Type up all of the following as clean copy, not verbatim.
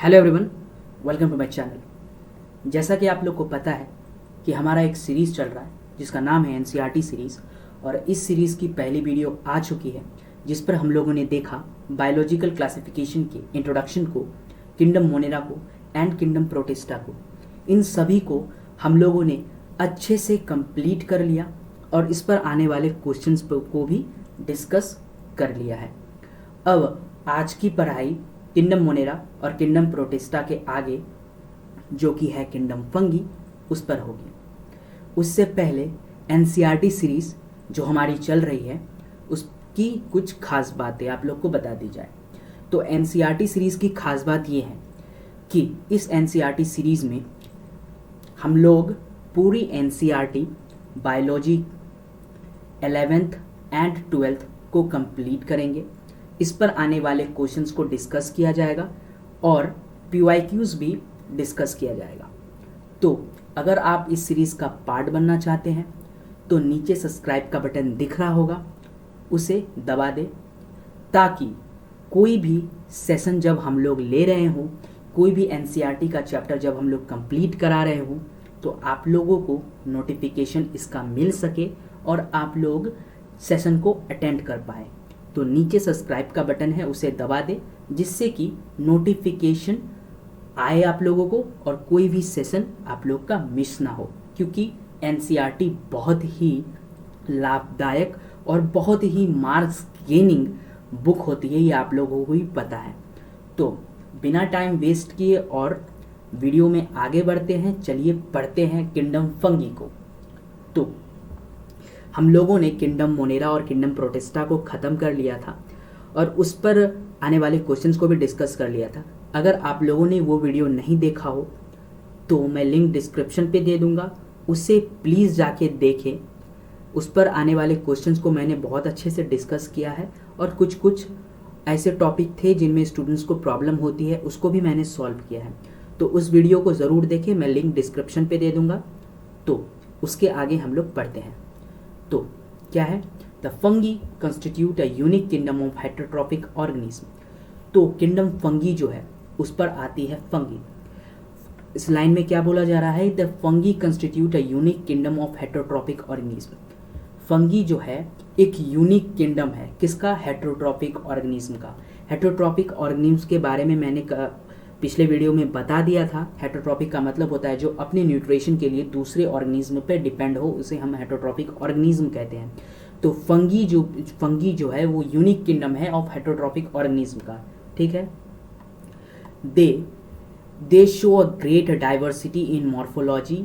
Hello everyone, welcome to my channel. जैसा कि आप लोग को पता है कि हमारा एक सीरीज़ चल रहा है जिसका नाम है एनसीईआरटी सीरीज़, और इस सीरीज़ की पहली वीडियो आ चुकी है जिस पर हम लोगों ने देखा बायोलॉजिकल क्लासिफिकेशन के इंट्रोडक्शन को, किंगडम मोनेरा को एंड किंगडम प्रोटिस्टा को। इन सभी को हम लोगों ने अच्छे से कंप्लीट कर लिया और इस पर आने वाले क्वेश्चंस को भी डिस्कस कर लिया है। अब आज की पढ़ाई किंगडम मोनेरा और किंगडम प्रोटिस्टा के आगे जो कि है किंगडम फंगी, उस पर होगी। उससे पहले एनसीईआरटी सीरीज़ जो हमारी चल रही है उसकी कुछ खास बातें आप लोग को बता दी जाए। तो एनसीईआरटी सीरीज़ की खास बात ये है कि इस एनसीईआरटी सीरीज़ में हम लोग पूरी NCERT biology 11th and 12th को कंप्लीट करेंगे। इस पर आने वाले क्वेश्चंस को डिस्कस किया जाएगा और PYQs भी डिस्कस किया जाएगा। तो अगर आप इस सीरीज़ का पार्ट बनना चाहते हैं तो नीचे सब्सक्राइब का बटन दिख रहा होगा, उसे दबा दें ताकि कोई भी सेशन जब हम लोग ले रहे हों, कोई भी एनसीईआरटी का चैप्टर जब हम लोग कंप्लीट करा रहे हों, तो आप लोगों को नोटिफिकेशन इसका मिल सके और आप लोग सेशन को अटेंड कर पाए। तो नीचे सब्सक्राइब का बटन है, उसे दबा दें जिससे कि नोटिफिकेशन आए आप लोगों को और कोई भी सेशन आप लोग का मिस ना हो, क्योंकि एनसीईआरटी बहुत ही लाभदायक और बहुत ही मार्क्स गेनिंग बुक होती है, ये आप लोगों को भी पता है। तो बिना टाइम वेस्ट किए और वीडियो में आगे बढ़ते हैं, चलिए पढ़ते हैं किंगडम फंगी को। तो हम लोगों ने किंगडम मोनेरा और किंगडम प्रोटिस्टा को ख़त्म कर लिया था और उस पर आने वाले क्वेश्चंस को भी डिस्कस कर लिया था। अगर आप लोगों ने वो वीडियो नहीं देखा हो तो मैं लिंक डिस्क्रिप्शन पे दे दूँगा, उससे प्लीज़ जाके देखें। उस पर आने वाले क्वेश्चंस को मैंने बहुत अच्छे से डिस्कस किया है और कुछ कुछ ऐसे टॉपिक थे जिनमें स्टूडेंट्स को प्रॉब्लम होती है, उसको भी मैंने सॉल्व किया है। तो उस वीडियो को ज़रूर देखें, मैं लिंक डिस्क्रिप्शन पे दे दूँगा। तो उसके आगे हम लोग पढ़ते हैं। तो क्या है, the fungi constitute a unique kingdom of heterotrophic organism. तो किंगडम फंगी जो है उस पर आती है फंगी। इस लाइन में क्या बोला जा रहा है, the fungi constitute a unique kingdom of heterotrophic organism. Fungi जो है एक यूनिक किंगडम है, किसका, हेटेरोट्रॉपिक ऑर्गेनिज्म का। हेटेरोट्रॉपिक ऑर्गेनिज्म के बारे में मैंने पिछले वीडियो में बता दिया था। हेटेरोट्रॉपिक का मतलब होता है जो अपने न्यूट्रिशन के लिए दूसरे ऑर्गेनिज्म पर डिपेंड हो, उसे हम हेटेरोट्रॉपिक ऑर्गेनिज्म कहते हैं। तो फंगी जो है वो यूनिक किंगडम है ऑफ हेटेरोट्रॉपिक ऑर्गेनिज्म का, ठीक है। दे show a great diversity in morphology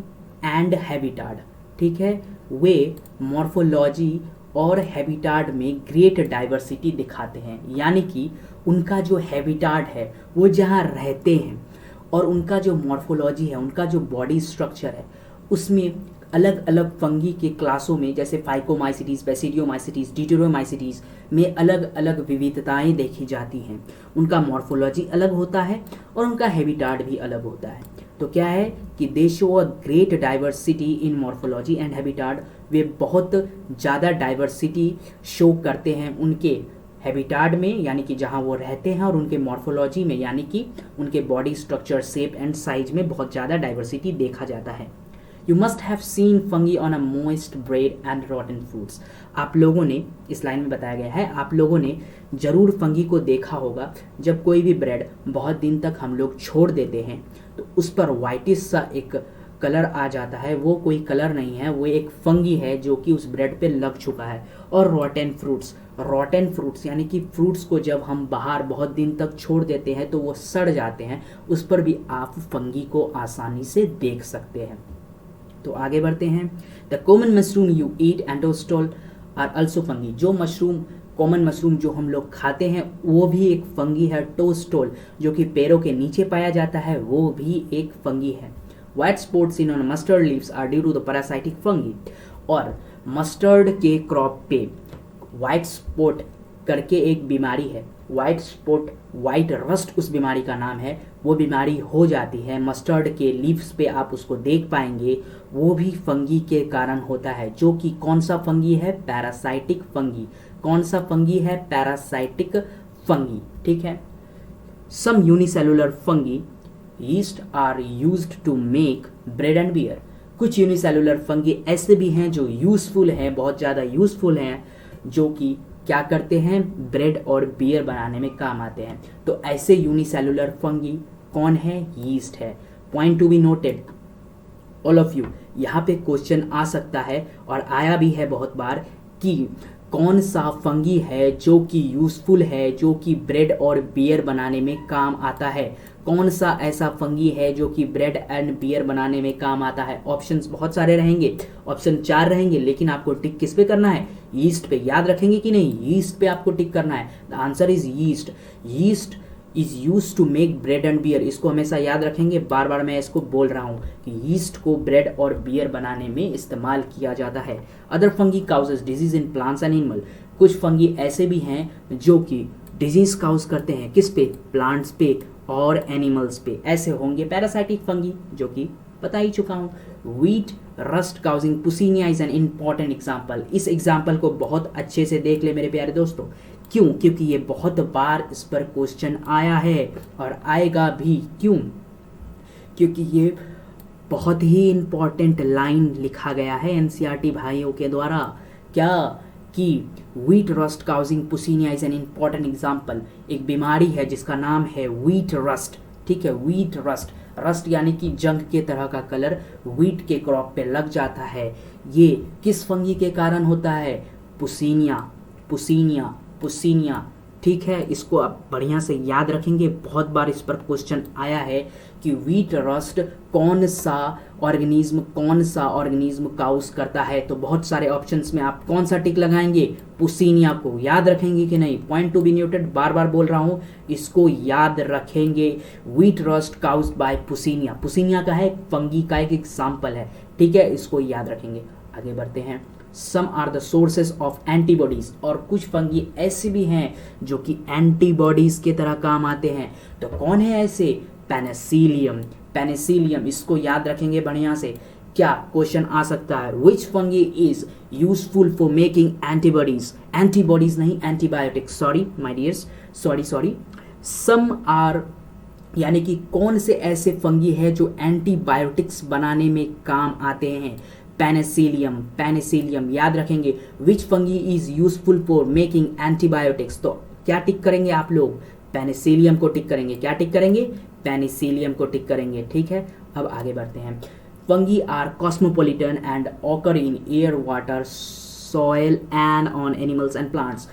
and habitat, ठीक है। वे मॉर्फोलॉजी और हैबिटाट में ग्रेट डाइवर्सिटी दिखाते हैं, यानी कि उनका जो हैबिटाट है वो जहाँ रहते हैं और उनका जो मॉर्फोलॉजी है, उनका जो बॉडी स्ट्रक्चर है, उसमें अलग अलग फंगी के क्लासों में जैसे फाइकोमाइसिटीज, बेसिडियोमाइसिटीज, डिटेरोमाइसिटीज में अलग अलग विविधताएं देखी जाती हैं। उनका मॉर्फोलॉजी अलग होता है और उनका हैबिटाट भी अलग होता है। तो क्या है कि they show a great diversity in morphology and habitat. वे बहुत ज़्यादा डाइवर्सिटी शो करते हैं उनके हैबिटाट में, यानी कि जहाँ वो रहते हैं, और उनके मॉर्फोलॉजी में, यानी कि उनके body structure, shape and size में बहुत ज़्यादा डाइवर्सिटी देखा जाता है। You must have seen fungi on a moist bread and रॉटन fruits. आप लोगों ने, इस लाइन में बताया गया है, आप लोगों ने ज़रूर फंगी को देखा होगा जब कोई भी ब्रेड बहुत दिन तक हम लोग छोड़ देते हैं तो उस पर वाइटिश सा एक कलर आ जाता है। वो कोई कलर नहीं है, वो एक फंगी है जो कि उस ब्रेड पे लग चुका है। और रॉटन फ्रूट्स यानी कि फ्रूट्स को जब हम बाहर बहुत दिन तक छोड़ देते हैं तो वो सड़ जाते हैं, उस पर भी आप फंगी को आसानी से देख सकते हैं। तो आगे बढ़ते हैं। The common mushroom you eat and toadstool are also fungi. जो मशरूम, कॉमन मशरूम जो हम लोग खाते हैं वो भी एक फंगी है। टोस्टोल जो कि पैरों के नीचे पाया जाता है वो भी एक फंगी है। White spots seen on mustard leaves are due to the parasitic fungi। और मस्टर्ड के क्रॉप पे व्हाइट स्पॉट करके एक बीमारी है, व्हाइट स्पॉट, व्हाइट रस्ट उस बीमारी का नाम है। वो बीमारी हो जाती है मस्टर्ड के लीव्स पे, आप उसको देख पाएंगे, वो भी फंगी के कारण होता है। जो कि कौन सा फंगी है, पैरासाइटिक फंगी। कौन सा फंगी है, पैरासाइटिक फंगी, ठीक है। Some unicellular fungi yeast are used to make bread and beer. कुछ यूनिसेलुलर फंगी ऐसे भी हैं जो यूजफुल हैं, बहुत ज़्यादा यूजफुल हैं, जो कि क्या करते हैं, ब्रेड और बियर बनाने में काम आते हैं। तो ऐसे यूनिसेलुलर फंगी कौन है, यीस्ट है। Point to be noted all of you, यहाँ पे क्वेश्चन आ सकता है और आया भी है बहुत बार कि कौन सा फंगी है जो कि यूजफुल है, जो कि ब्रेड और बियर बनाने में काम आता है। कौन सा ऐसा फंगी है जो कि ब्रेड एंड बियर बनाने में काम आता है। ऑप्शंस बहुत सारे रहेंगे, ऑप्शन 4 रहेंगे, लेकिन आपको टिक किस पे करना है, यीस्ट पे। याद रखेंगे कि नहीं, यीस्ट पे आपको टिक करना है। The answer is yeast. Yeast is use to make bread and beer. इसको हमेशा याद रखेंगे, बार बार मैं इसको बोल रहा हूँ कि यीस्ट को ब्रेड और बियर बनाने में इस्तेमाल किया जाता है। Other fungi causes disease in plants and animal. कुछ फंगी ऐसे भी हैं जो कि डिजीज काउज करते हैं, किस पे, प्लांट्स पे और एनिमल्स पे। ऐसे होंगे पैरासाइटिक फंगी, जो कि बता ही चुका हूँ। Wheat rust causing Puccinia is an important example. इस एग्जाम्पल को बहुत अच्छे से देख ले मेरे प्यारे दोस्तों। क्यों, क्योंकि ये बहुत बार इस पर क्वेश्चन आया है और आएगा भी। क्यों, क्योंकि ये बहुत ही इंपॉर्टेंट लाइन लिखा गया है एनसीईआरटी भाइयों के द्वारा। क्या कि wheat rust causing Puccinia is an important example. एक बीमारी है जिसका नाम है व्हीट रस्ट, ठीक है, व्हीट रस्ट। रस्ट यानी कि जंग के तरह का कलर व्हीट के क्रॉप पे लग जाता है। ये किस फंगी के कारण होता है, पुसीनिया, पुसीनिया, पुसीनिया, ठीक है। इसको आप बढ़िया से याद रखेंगे, बहुत बार इस पर क्वेश्चन आया है कि व्हीट रस्ट कौन सा ऑर्गेनिज्म काउज करता है। तो बहुत सारे ऑप्शंस में आप कौन सा टिक लगाएंगे, पुसीनिया को। याद रखेंगे कि नहीं, पॉइंट टू बी नोटेड, बार बार बोल रहा हूं, इसको याद रखेंगे। Wheat rust caused by Puccinia. Puccinia का है, फंगी का एक एग्जाम्पल है, ठीक है, इसको याद रखेंगे। आगे बढ़ते हैं। Some are the sources of antibodies. और कुछ फंगी ऐसे भी हैं जो कि एंटीबॉडीज के तरह काम आते हैं। तो कौन है ऐसे, पेनिसिलियम। पेनिसिलियम, इसको याद रखेंगे बढ़िया से। क्या क्वेश्चन आ सकता है, which fungi is useful for making antibodies. Antibodies नहीं, antibiotics, sorry my dears, sorry. Some are यानी कि कौन से ऐसे फंगी है जो एंटीबायोटिक्स बनाने में काम आते हैं। पेनिसिलियम, पेनिसिलियम याद रखेंगे। Which fungi is useful for making antibiotics. तो क्या टिक करेंगे आप लोग, पेनिसिलियम को टिक करेंगे। क्या टिक करेंगे, पेनिसिलियम को टिक करेंगे, ठीक है। अब आगे बढ़ते हैं। Fungi are cosmopolitan and occur in air, water, soil and on animals and plants.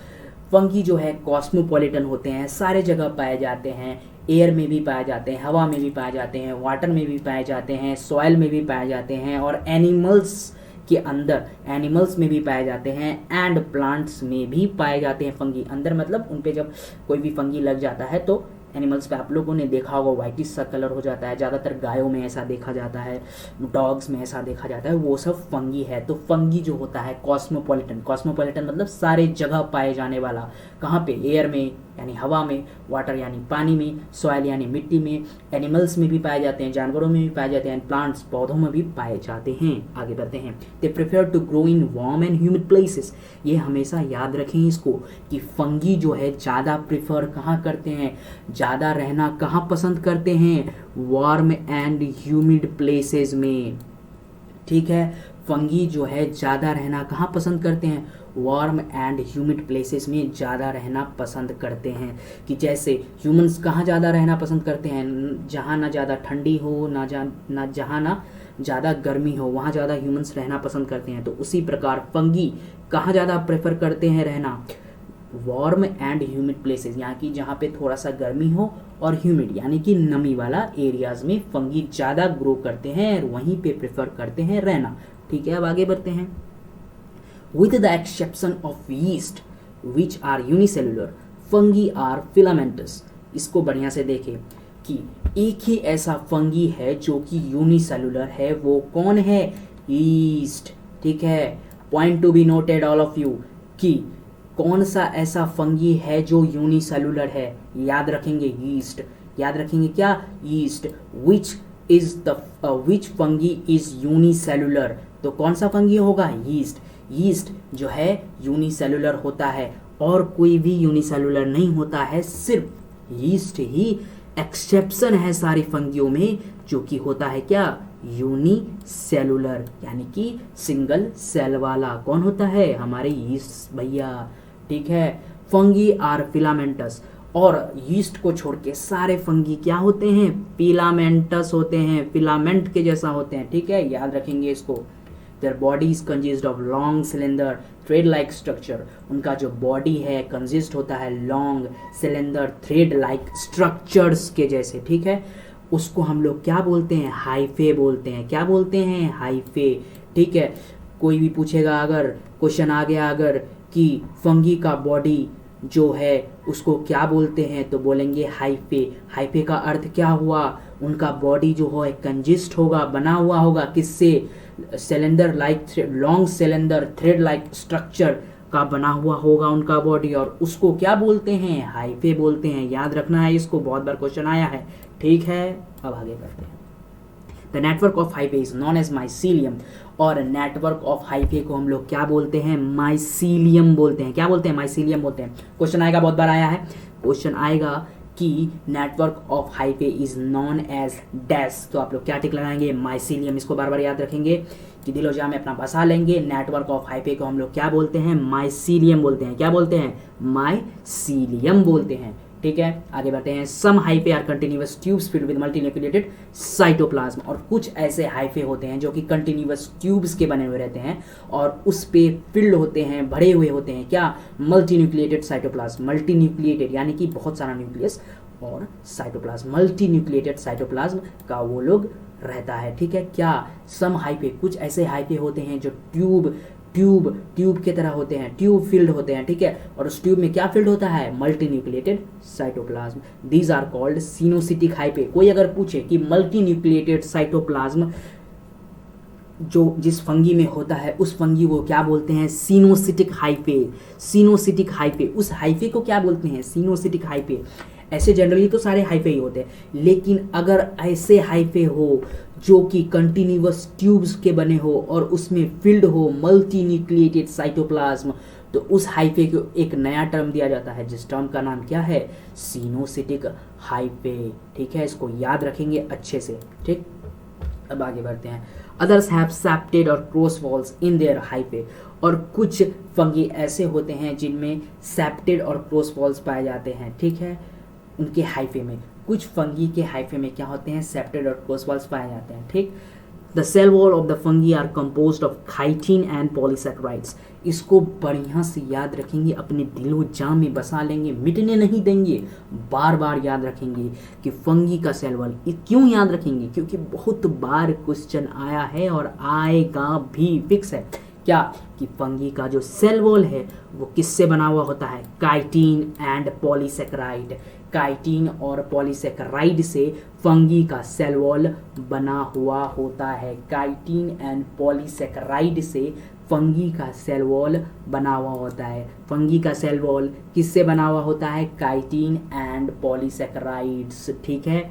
Fungi जो है कॉस्मोपॉलिटन होते हैं, सारे जगह पाए जाते हैं। एयर में भी पाए जाते हैं, हवा में भी पाए जाते हैं, वाटर में भी पाए जाते हैं, सॉइल में भी पाए जाते हैं और एनिमल्स के अंदर, एनिमल्स में भी पाए जाते हैं एंड प्लांट्स में भी पाए जाते हैं। फंगी अंदर मतलब उन पे जब कोई भी फंगी लग जाता है तो एनिमल्स पे आप लोगों ने देखा होगा व्हाइटिश सा कलर हो जाता है। ज़्यादातर गायों में ऐसा देखा जाता है, डॉग्स में ऐसा देखा जाता है, वो सब फंगी है। तो फंगी जो होता है कॉस्मोपॉलिटन, कॉस्मोपॉलिटन मतलब सारे जगह पाए जाने वाला। कहाँ पे, एयर में यानी हवा में, वाटर यानी पानी में, सॉइल यानी मिट्टी में, एनिमल्स में भी पाए जाते हैं, जानवरों में भी पाए जाते हैं, प्लांट्स पौधों में भी पाए जाते हैं। आगे बढ़ते हैं। They prefer to grow in warm and humid places. ये हमेशा याद रखें इसको कि फंगी जो है ज़्यादा प्रेफर कहाँ करते हैं, ज़्यादा रहना कहाँ पसंद करते हैं, वार्म एंड ह्यूमिड प्लेसेस में, ठीक है। फंगी जो है ज़्यादा रहना कहाँ पसंद करते हैं, वार्म एंड ह्यूमिड प्लेसेस में ज़्यादा रहना पसंद करते हैं। कि जैसे ह्यूमंस कहाँ ज़्यादा रहना पसंद करते हैं, जहाँ ना ज़्यादा ठंडी हो, ना जहाँ ना ज़्यादा गर्मी हो, वहाँ ज़्यादा ह्यूमंस रहना पसंद करते हैं। तो उसी प्रकार फंगी कहाँ ज़्यादा प्रेफर करते हैं रहना, वार्म एंड ह्यूमिड प्लेसेस, यहाँ की जहाँ पे थोड़ा सा गर्मी हो और ह्यूमिड यानी कि नमी वाला एरियाज में फंगी ज़्यादा ग्रो करते हैं और वहीं पे प्रेफर करते हैं रहना, ठीक है। अब आगे बढ़ते हैं। With the exception of yeast, which are unicellular, fungi are filamentous। इसको बढ़िया से देखें कि एक ही ऐसा फंगी है जो कि यूनिसेलुलर है, वो कौन है, यीस्ट, ठीक है। Point to be noted all of you कि कौन सा ऐसा फंगी है जो यूनिसेलुलर है, याद रखेंगे यीस्ट, याद रखेंगे क्या, yeast. Which fungi is unicellular, तो कौन सा फंगी होगा, यीस्ट। यीस्ट जो है यूनिसेलुलर होता है और कोई भी यूनिसेलुलर नहीं होता है, सिर्फ यीस्ट ही एक्सेप्शन है सारी फंगियों में, जो कि होता है क्या, यूनिसेलुलर, यानी कि सिंगल सेल वाला। कौन होता है, हमारे यीस्ट भैया। ठीक है, फंगी आर फिलामेंटस, और यीस्ट को छोड़ के सारे फंगी क्या होते हैं, फिलामेंटस होते हैं, फिलामेंट के जैसा होते हैं। ठीक है, याद रखेंगे इसको। Their body is consist of long cylinder thread like structure, उनका जो बॉडी है कंसिस्ट होता है long cylinder thread like structures के जैसे। ठीक है, उसको हम लोग क्या बोलते हैं, हाइफे बोलते हैं। क्या बोलते हैं, हाइफे। ठीक है, कोई भी पूछेगा, अगर क्वेश्चन आ गया अगर कि फंगी का बॉडी जो है उसको क्या बोलते हैं, तो बोलेंगे हाइफे। हाइफे का अर्थ क्या हुआ, उनका बॉडी जो हो कंजिस्ट होगा, बना हुआ होगा किससे, cylinder like long cylinder thread like structure का बना हुआ होगा उनका बॉडी, और उसको क्या बोलते हैं, हाइफे बोलते हैं। याद रखना है इसको, बहुत बार क्वेश्चन आया है। ठीक है, अब आगे बढ़ते हैं। The network of hyphae is known as mycelium, और नेटवर्क ऑफ हाइफे को हम लोग क्या बोलते हैं, माइसीलियम बोलते हैं। क्या बोलते हैं, माइसीलियम बोलते हैं। क्वेश्चन आएगा, बहुत बार आया है, क्वेश्चन आएगा कि network of hyphae is known as dash, तो आप लोग क्या टिक लगाएंगे, माइसीलियम। इसको बार बार याद रखेंगे कि दिलोजा में अपना बसा लेंगे। नेटवर्क ऑफ हाइफे को हम लोग क्या बोलते हैं, माइसीलियम बोलते हैं। क्या बोलते हैं, माइसीलियम बोलते हैं। ठीक है, आगे बढ़ते हैं। Some hyphae are continuous tubes filled with multinucleated cytoplasm, और कुछ ऐसे हाइफे होते हैं जो कि कंटिन्यूअस ट्यूब्स के बने हुए रहते हैं और उस पे फिल्ड होते हैं, भरे हुए होते हैं क्या, मल्टीन्यूक्लिएटेड साइटोप्लाज्म। मल्टीन्यूक्लिएटेड यानी कि बहुत सारा न्यूक्लियस, और साइटोप्लाज्म, मल्टीन्यूक्लिएटेड साइटोप्लाज्म का वो लोग रहता है। ठीक है, क्या, सम हाइफे, कुछ ऐसे हाइफे होते हैं जो ट्यूब के तरह होते हैं, ट्यूब फील्ड होते हैं। ठीक है, और उस ट्यूब में क्या फील्ड होता है, multinucleated cytoplasm. These are called coenocytic hyphae. कोई अगर पूछे कि मल्टीन्यूक्लिएटेड साइटोप्लाज्म जो जिस फंगी में होता है उस फंगी को क्या बोलते हैं, सिनोसिटिक हाइफे। सिनोसिटिक हाइफे, उस हाइफे को क्या बोलते हैं, सिनोसिटिक हाइफे। ऐसे जनरली तो सारे हाइफे ही होते हैं, लेकिन अगर ऐसे हाइफे हो जो कि कंटिन्यूअस ट्यूब्स के बने हो और उसमें फिल्ड हो मल्टीन्यूक्लिएटेड साइटोप्लाज्म, तो उस हाइफे को एक नया टर्म दिया जाता है, जिस टर्म का नाम क्या है, सिनोसिटिक हाइफे। ठीक है, इसको याद रखेंगे अच्छे से। ठीक, अब आगे बढ़ते हैं। अदर्स हैव सेप्टेड और cross walls in their hyphae, और कुछ फंगी ऐसे होते हैं जिनमें सेप्टेड और क्रॉस वॉल्स पाए जाते हैं। ठीक है, उनके हाइफे में, कुछ फंगी के हाइफे में क्या होते हैं, सेप्टेड और क्रॉस वॉल्स पाए जाते हैं। ठीक, the cell wall of the fungi are composed of chitin and polysaccharides. इसको बढ़िया से याद रखेंगे, अपने दिलो जान में बसा लेंगे, मिटने नहीं देंगे, बार बार याद रखेंगे कि फंगी का सेल वॉल। क्यों याद रखेंगे, क्योंकि बहुत बार क्वेश्चन आया है और आएगा भी, फिक्स है क्या, कि फंगी का जो सेल वॉल है वो किससे बना हुआ होता है, काइटिन एंड पॉलीसैकेराइड। काइटिन और पॉलीसैकेराइड से फंगी का सेल वॉल बना हुआ होता है। काइटिन एंड पॉलीसैकेराइड से फंगी का सेल वॉल बना हुआ होता है। फंगी का सेल वॉल किससे बना हुआ होता है, काइटिन एंड पॉलीसैकेराइड्स। ठीक है,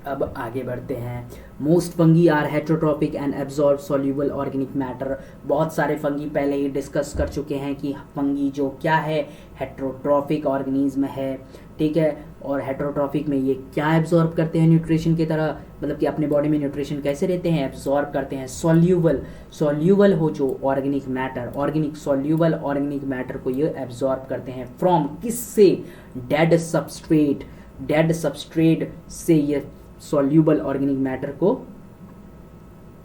अब आगे बढ़ते हैं। Most fungi are heterotrophic and absorb soluble organic matter. बहुत सारे फंगी पहले ही डिस्कस कर चुके हैं कि फंगी जो क्या है, हेट्रोट्रॉपिक ऑर्गेनिज्म है। ठीक है, और हेट्रोट्रॉपिक में ये क्या एब्जॉर्ब करते हैं न्यूट्रिशन की तरह, मतलब कि अपने बॉडी में न्यूट्रिशन कैसे रहते हैं, एब्जॉर्ब करते हैं। सॉल्यूबल हो जो organic matter, organic soluble organic matter को ये एब्जॉर्ब करते हैं फ्रॉम किससे, डेड सब्सट्रेट। डेड सब्सट्रेट से ये सॉल्यूबल ऑर्गेनिक मैटर को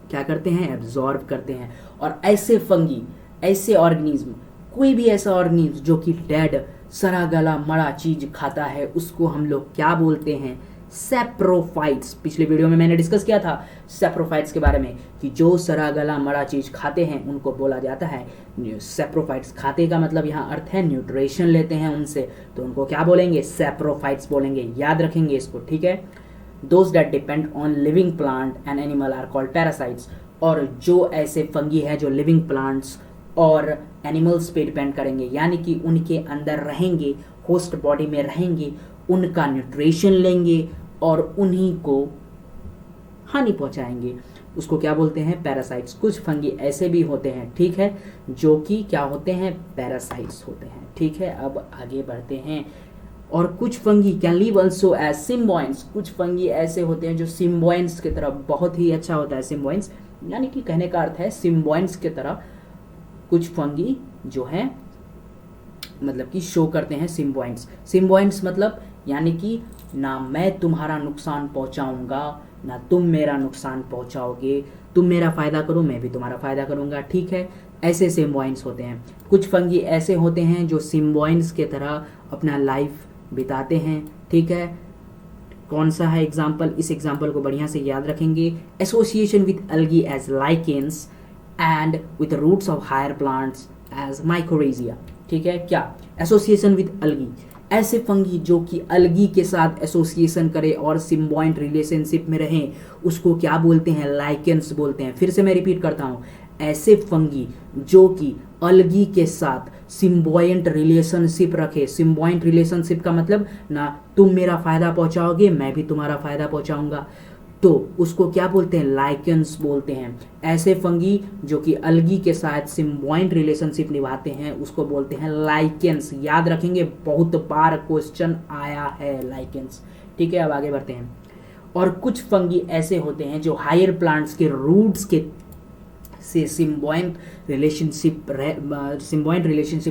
क्या करते हैं, एब्जॉर्ब करते हैं। और ऐसे फंगी, ऐसे ऑर्गेनिज्म, कोई भी ऐसा ऑर्गेनिज्म जो कि डेड सड़ा गला मरा चीज खाता है, उसको हम लोग क्या बोलते हैं, सैप्रोफाइट्स। पिछले वीडियो में मैंने डिस्कस किया था सैप्रोफाइट्स के बारे में कि जो सड़ा गला मरा चीज खाते हैं उनको बोला जाता है सैप्रोफाइट्स। खाते का मतलब यहाँ अर्थ है न्यूट्रिशन लेते हैं उनसे, तो उनको क्या बोलेंगे, सैप्रोफाइट्स बोलेंगे। याद रखेंगे इसको। ठीक है, those that depend on living plant and animal are called parasites. और जो ऐसे फंगी है जो लिविंग प्लांट्स और एनिमल्स पे डिपेंड करेंगे, यानी कि उनके अंदर रहेंगे, होस्ट बॉडी में रहेंगे, उनका न्यूट्रिशन लेंगे और उन्हीं को हानि पहुंचाएंगे, उसको क्या बोलते हैं, पैरासाइट्स। कुछ फंगी ऐसे भी होते हैं, ठीक है, जो कि क्या होते हैं, पैरासाइट्स होते हैं। ठीक है, अब आगे बढ़ते हैं। और कुछ fungi can live also as symbionts, कुछ फंगी ऐसे होते हैं जो सिम्बॉइंट्स की तरह, बहुत ही अच्छा होता है सिम्बॉइंट्स, यानी कि कहने का अर्थ है सिम्बॉइंट्स की तरह कुछ फंगी जो हैं मतलब कि शो करते हैं सिम्बॉइंट्स। सिम्बॉइंट्स मतलब यानी कि ना मैं तुम्हारा नुकसान पहुंचाऊंगा ना तुम मेरा नुकसान पहुंचाओगे, तुम मेरा फ़ायदा करो मैं भी तुम्हारा फ़ायदा करूंगा, ठीक है, ऐसे सिम्बॉइंट्स होते हैं। कुछ फंगी ऐसे होते हैं जो सिम्बॉइंट्स के तरह अपना लाइफ बिताते हैं, ठीक है। कौन सा है एग्जाम्पल, इस एग्जाम्पल को बढ़िया से याद रखेंगे। Association with algae as lichens and with roots of higher plants as mycorrhiza, ठीक है। क्या एसोसिएशन विथ एल्गी, ऐसे फंगी जो कि अलगी के साथ एसोसिएशन करे और सिम्बॉइंट रिलेशनशिप में रहें, उसको क्या बोलते हैं, लाइकेंस बोलते हैं। फिर से मैं रिपीट करता हूं, ऐसे फंगी जो कि अलगी के साथ सिम्बॉयंट रिलेशनशिप रखे। सिम्बॉयंट रिलेशनशिप का मतलब ना तुम मेरा फायदा पहुंचाओगे मैं भी तुम्हारा फायदा पहुंचाऊंगा, तो उसको क्या बोलते हैं, लाइकेंस बोलते हैं। ऐसे फंगी जो कि अलगी के साथ सिम्बॉयंट रिलेशनशिप निभाते हैं उसको बोलते हैं लाइकेंस। याद रखेंगे, बहुत बार क्वेश्चन आया है लाइकेंस, ठीक है। अब आगे बढ़ते हैं। और कुछ फंगी ऐसे होते हैं जो हायर प्लांट्स के रूट्स के से सिम्बॉयंट रिलेशनशिप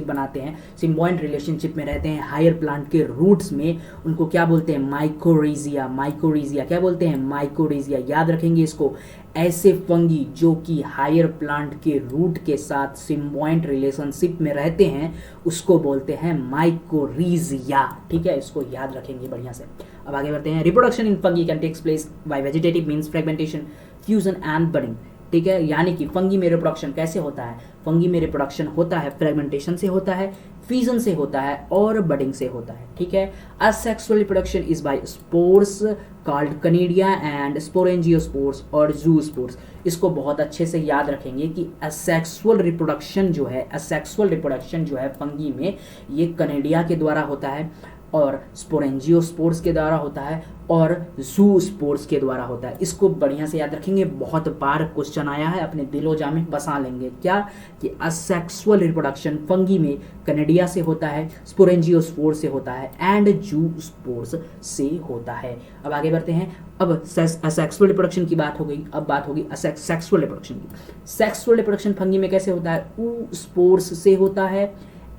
बनाते हैं, सिम्बॉयंट रिलेशनशिप में रहते हैं हायर प्लांट के रूट्स में, उनको क्या बोलते हैं, माइकोरेजिया। माइकोरेजिया क्या बोलते हैं, माइकोरेजिया। याद रखेंगे इसको। ऐसे फंगी जो कि हायर प्लांट के रूट के साथ सिम्बॉयंट रिलेशनशिप में रहते हैं उसको बोलते हैं माइकोरेजिया, ठीक है, इसको याद रखेंगे बढ़िया से। अब आगे बढ़ते हैं। Reproduction in fungi can takes place by vegetative means fragmentation, fusion and budding, ठीक है। यानी कि फंगी में रिप्रोडक्शन कैसे होता है, फंगी में रिप्रोडक्शन होता है फ्रेगमेंटेशन से होता है, फ्यूजन से होता है और बडिंग से होता है, ठीक है। Asexual reproduction is by spores called conidia and sporangiospores और जूस्पोर्स। इसको बहुत अच्छे से याद रखेंगे कि असेक्सुअल रिप्रोडक्शन जो है, असेक्सुअल रिप्रोडक्शन जो है फंगी में, ये कनेडिया के द्वारा होता है और स्पोरेंजियोस्पोर्स के द्वारा होता है और जूस्पोर्स के द्वारा होता है। इसको बढ़िया से याद रखेंगे, बहुत बार क्वेश्चन आया है, अपने दिलोजा में बसा लेंगे। क्या कि असेक्सुअल रिप्रोडक्शन फंगी में कनेडिया से होता है, स्पोरेंजियोस्पोर्स से होता है एंड जूस्पोर्स से होता है। अब आगे बढ़ते हैं। अब असेक्सुअल रिप्रोडक्शन की बात हो गई, अब बात होगी सेक्सुअल रिप्रोडक्शन की। सेक्सुअल रिप्रोडक्शन फंगी में कैसे होता है, oospores से होता है,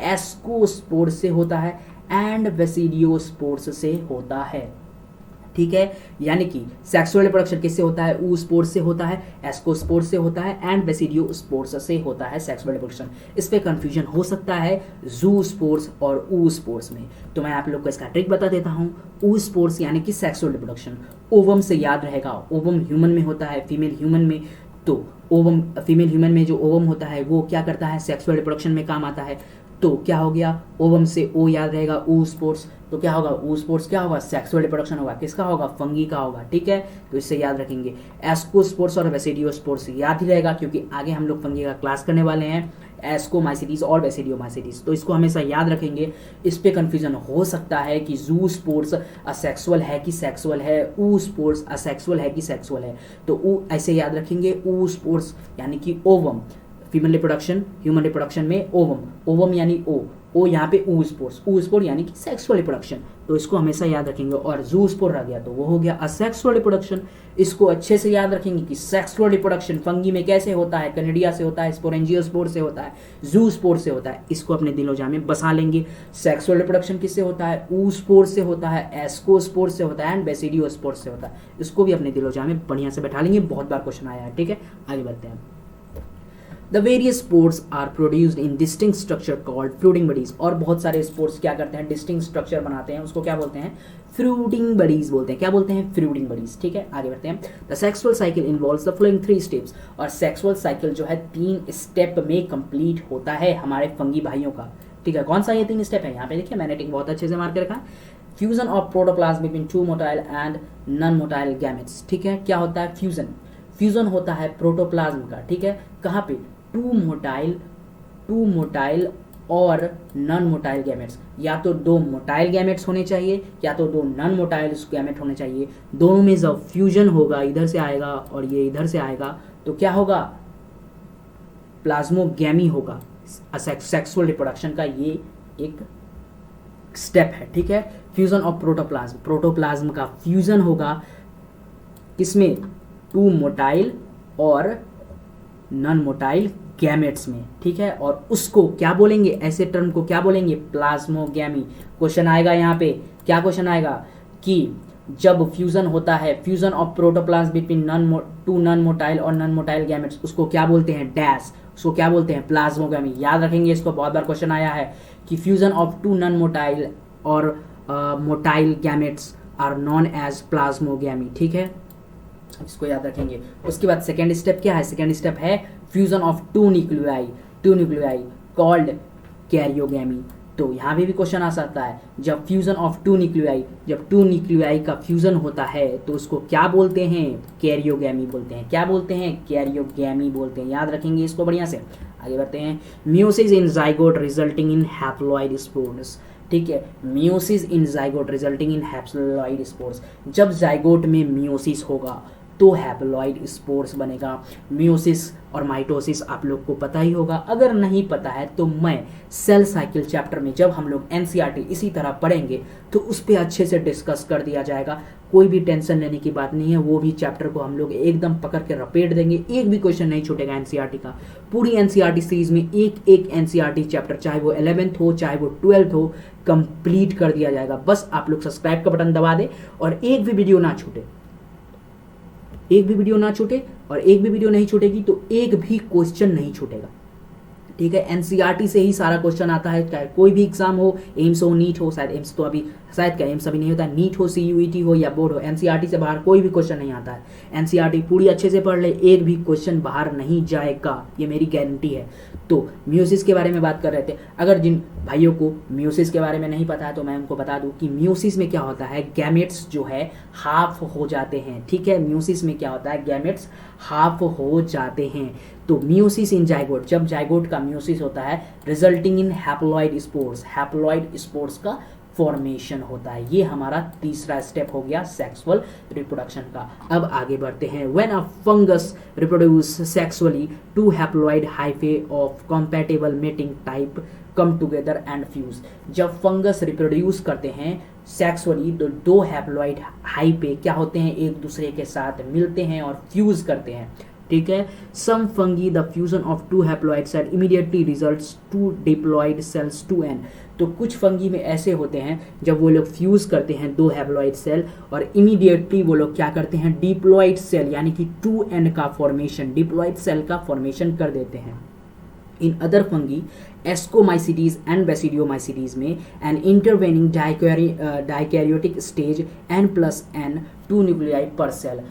एस्कोस्पोर्स से होता है एंड बेसिडियोस्पोर्स से होता है, ठीक है। यानी कि सेक्सुअल रिप्रोडक्शन किससे होता है, oospores से होता है, एस्कोस्पोर्स से होता है एंड बेसिडियोस्पोर्स से होता है सेक्सुअल रिप्रोडक्शन। इस पे कंफ्यूजन हो सकता है जूस्पोर्स और oospores में, तो मैं आप लोग को इसका ट्रिक बता देता हूँ। oospores यानी कि सेक्सुअल रिप्रोडक्शन, ओवम से याद रहेगा, ओवम ह्यूमन में होता है, फीमेल ह्यूमन में, तो ओवम फीमेल ह्यूमन में जो ओवम होता है वो क्या करता है, सेक्सुअल रिप्रोडक्शन में काम आता है। तो क्या हो गया, ओवम से ओ याद रहेगा, oospores, तो क्या होगा, oospores क्या होगा, सेक्सुअल रिप्रोडक्शन होगा, किसका होगा, फंगी का होगा, ठीक है। तो इससे याद रखेंगे। एस्कोस्पोर्स और बेसिडियोस्पोर्स याद ही रहेगा क्योंकि आगे हम लोग फंगी का क्लास करने वाले हैं, एस्कोमाइसिटीज और बेसिडियोमाइसिटीज, तो इसको हमेशा याद रखेंगे। इस पे कंफ्यूजन हो सकता है कि जूस्पोर्स असेक्सुअल है कि सेक्सुअल है, oospores असेक्सुअल है कि सेक्सुअल है, तो ऐसे याद रखेंगे। oospores यानी कि ovum, female reproduction, human reproduction में ओवम, ओवम यानी ओ यहाँ पे oospore यानी कि सेक्सुअल रिप्रोडक्शन, तो इसको हमेशा याद रखेंगे। और जूस्पोर रह गया तो वो हो गया असेक्सुअल रिप्रोडक्शन। इसको अच्छे से याद रखेंगे कि सेक्सुअल रिप्रोडक्शन फंगी में कैसे होता है, कनेडिया से होता है, स्पोरेंजियोस्पोर से होता है, जूस्पोर से होता है, इसको अपने दिलोजा में बसा लेंगे। सेक्सुअल रिप्रोडक्शन किससे होता है, oospore से होता है, एस्कोस्पोर से होता है एंड बेसिडियोस्पोर से होता है, इसको भी अपने दिलोजा में बढ़िया से बैठा लेंगे, बहुत बार क्वेश्चन आया है, ठीक है। आगे बढ़ते हैं। The various spores are produced in distinct structure called fruiting bodies, और बहुत सारे स्पोर्स क्या करते हैं, डिस्टिंक्ट स्ट्रक्चर बनाते हैं, उसको क्या बोलते हैं, फ्रूटिंग बडीज बोलते हैं। क्या बोलते हैं, फ्रूटिंग बडीज, ठीक है। आगे बढ़ते हैं। The sexual cycle involves the following 3 steps, और सेक्सुअल साइकिल जो है 3 स्टेप में कंप्लीट होता है हमारे फंगी भाइयों का, ठीक है। कौन सा ये 3 स्टेप है, यहाँ पे देखिए मैंने टिक बहुत अच्छे से मार के रखा है। Fusion of protoplasm between 2 motile and non motile gametes, ठीक है। क्या होता है, फ्यूजन, फ्यूजन होता है प्रोटोप्लाज्म का, ठीक है। कहाँ पे, टू मोटाइल और नॉन मोटाइल गैमेट्स, या तो 2 मोटाइल गैमेट्स होने चाहिए या तो 2 नॉन मोटाइल गैमेट होने चाहिए, दोनों में जब फ्यूजन होगा, इधर से आएगा और ये इधर से आएगा, तो क्या होगा, प्लाज्मोगैमी होगा। सेक्सुअल रिप्रोडक्शन का ये एक स्टेप है, ठीक है। फ्यूजन ऑफ प्रोटोप्लाज्म, प्रोटोप्लाज्म का फ्यूजन होगा किसमें, 2 मोटाइल और नॉन मोटाइल गैमेट्स में, ठीक है। और उसको क्या बोलेंगे, ऐसे टर्म को क्या बोलेंगे, प्लाज्मोगैमी। क्वेश्चन आएगा यहाँ पे, क्या क्वेश्चन आएगा कि जब फ्यूजन होता है, fusion of protoplasm between 2 non motile और नॉन मोटाइल गैमेट्स, उसको क्या बोलते हैं, डैश, उसको क्या बोलते हैं, प्लाज्मोगैमी। याद रखेंगे इसको, बहुत बार क्वेश्चन आया है कि फ्यूजन ऑफ 2 नॉन मोटाइल और motile gametes are known as plasmogamy, ठीक है, इसको याद रखेंगे। उसके बाद सेकेंड स्टेप क्या है, सेकेंड स्टेप है fusion of 2 nuclei called karyogamy. तो यहाँ भी क्वेश्चन आ सकता है, जब फ्यूजन ऑफ 2 न्यूक्लियाई, जब 2 न्यूक्लियाई का फ्यूजन होता है तो उसको क्या बोलते हैं, कैरियोगैमी बोलते हैं। क्या बोलते हैं, कैरियोगैमी बोलते हैं। याद रखेंगे इसको बढ़िया से। आगे बढ़ते हैं, meiosis in zygote resulting in haploid spores, ठीक है। Meiosis in zygote resulting in haploid spores, जब जाइगोट में मियोसिस होगा तो हैप्लॉइड स्पोर्स बनेगा। मियोसिस और माइटोसिस आप लोग को पता ही होगा, अगर नहीं पता है तो मैं सेल साइकिल चैप्टर में जब हम लोग एनसीईआरटी इसी तरह पढ़ेंगे तो उस पर अच्छे से डिस्कस कर दिया जाएगा। कोई भी टेंशन लेने की बात नहीं है, वो भी चैप्टर को हम लोग एकदम पकड़ के रपेट देंगे, एक भी क्वेश्चन नहीं छूटेगा एनसीईआरटी का। पूरी एनसीईआरटी सीरीज में एक एक एनसीईआरटी चैप्टर, चाहे वो 11th हो चाहे वो 12th हो, कंप्लीट कर दिया जाएगा। बस आप लोग सब्सक्राइब का बटन दबा दे और एक भी वीडियो ना छूटे, एक भी वीडियो ना छूटे, और एक भी वीडियो नहीं छूटेगी तो एक भी क्वेश्चन नहीं छूटेगा, ठीक है। एनसीईआरटी से ही सारा क्वेश्चन आता है, चाहे कोई भी एग्जाम हो, एम्स हो, नीट हो, शायद एम्स तो अभी, शायद क्या एम्स अभी नहीं होता है, नीट हो, सीयूईटी हो या बोर्ड हो, एनसीईआरटी से बाहर कोई भी क्वेश्चन नहीं आता है। एनसीईआरटी पूरी अच्छे से पढ़ ले, एक भी क्वेश्चन बाहर नहीं जाएगा, ये मेरी गारंटी है। तो मियोसिस के बारे में बात कर रहे थे, अगर जिन भाइयों को मियोसिस के बारे में नहीं पता है तो मैं उनको बता दूं कि मियोसिस में क्या होता है, गैमेट्स जो है हाफ हो जाते हैं, ठीक है। मियोसिस में क्या होता है, गैमेट्स हाफ हो जाते हैं। तो मियोसिस इन जाइगोट, जब जाइगोट का मियोसिस होता है, resulting in haploid spores, haploid spores का फॉर्मेशन होता है। ये हमारा तीसरा स्टेप हो गया सेक्सुअल रिप्रोडक्शन का। अब आगे बढ़ते हैं, when a fungus reproduce sexually, 2 haploid hyphae of compatible mating type come together and fuse. जब फंगस रिप्रोड्यूस करते हैं सेक्सुअली तो 2 हैप्लॉइड हाइफे क्या होते हैं, एक दूसरे के साथ मिलते हैं और फ्यूज करते हैं, ठीक है। Some fungi the fusion of 2 haploid cell immediately results 2 diploid cells 2n। तो कुछ फंगी में ऐसे होते हैं जब वो लोग फ्यूज करते हैं 2 हैप्लॉइड सेल और इमीडिएटली वो लोग क्या करते हैं, डिप्लॉइड सेल यानी कि 2n का फॉर्मेशन, डिप्लॉइड सेल का फॉर्मेशन कर देते हैं। In other fungi ascomycetes and basidiomycetes में an intervening dikaryotic stage n+n 2 nuclei per cell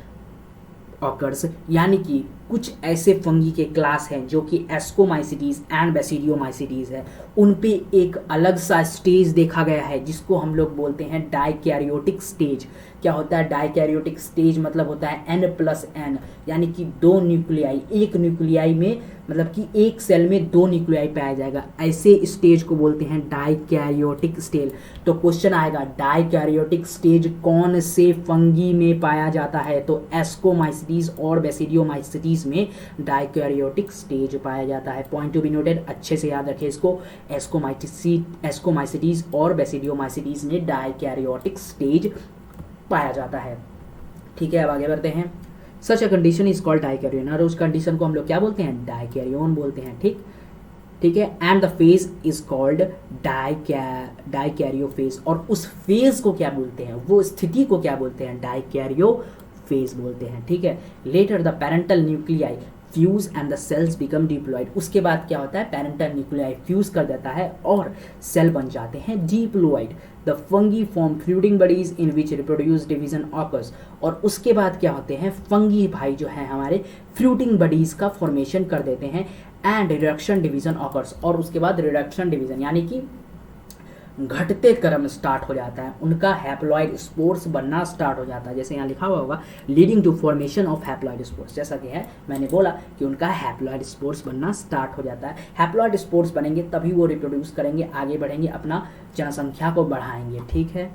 occurs, यानी कि कुछ ऐसे फंगी के क्लास हैं जो कि एस्कोमाइसिटीज एंड बेसिडियोमाइसिटीज है, उन पे एक अलग सा स्टेज देखा गया है जिसको हम लोग बोलते हैं डाइकैरियोटिक स्टेज। क्या होता है डाइकैरियोटिक स्टेज, मतलब होता है n+n, यानी कि 2 न्यूक्लियाई, एक न्यूक्लियाई में मतलब कि एक सेल में 2 न्यूक्लियाई पाया जाएगा, ऐसे स्टेज को बोलते हैं डाइकैरियोटिक स्टेज। तो क्वेश्चन आएगा डाइकैरियोटिक स्टेज कौन से फंगी में पाया जाता है, तो एस्कोमाइसिटीज और बेसिडियोमाइसिटीज में डाइकैरियोटिक स्टेज पाया जाता है। पॉइंट टू बी नोटेड, अच्छे से याद रखें इसको, एस्कोमाइसिटीज और बेसिडियोमाइसिटीज में डाइकैरियोटिक स्टेज पाया जाता है, ठीक है। अब आगे बढ़ते हैं, such a condition is called dikaryon, और उस कंडीशन को हम लोग क्या बोलते हैं, डाइकैरियोन बोलते हैं, ठीक है। And the phase is called dikaryophase, और उस फेज को क्या बोलते हैं, वो स्थिति को क्या बोलते हैं, डाइकैरियो फेज बोलते हैं, ठीक है। Later the parental nuclei fuse and the cells become diploid, उसके बाद क्या होता है, पेरेंटल न्यूक्लियाई फ्यूज कर देता है और सेल बन जाते हैं diploid. The fungi form fluting bodies in which reproduce division occurs, और उसके बाद क्या होते हैं, फंगी भाई जो है हमारे फ्लूटिंग बॉडीज का फॉर्मेशन कर देते हैं एंड रिडक्शन डिवीजन ऑकर्स, और उसके बाद रिडक्शन डिवीजन यानी कि घटते क्रम स्टार्ट हो जाता है, उनका हैप्लॉइड स्पोर्स बनना स्टार्ट हो जाता है। जैसे यहाँ लिखा हुआ होगा leading to formation of haploid spores, जैसा कि है मैंने बोला कि उनका हैप्लॉइड स्पोर्स बनना स्टार्ट हो जाता है। हैप्लॉइड स्पोर्स बनेंगे तभी वो रिप्रोड्यूस करेंगे, आगे बढ़ेंगे, अपना जनसंख्या को बढ़ाएंगे, ठीक है।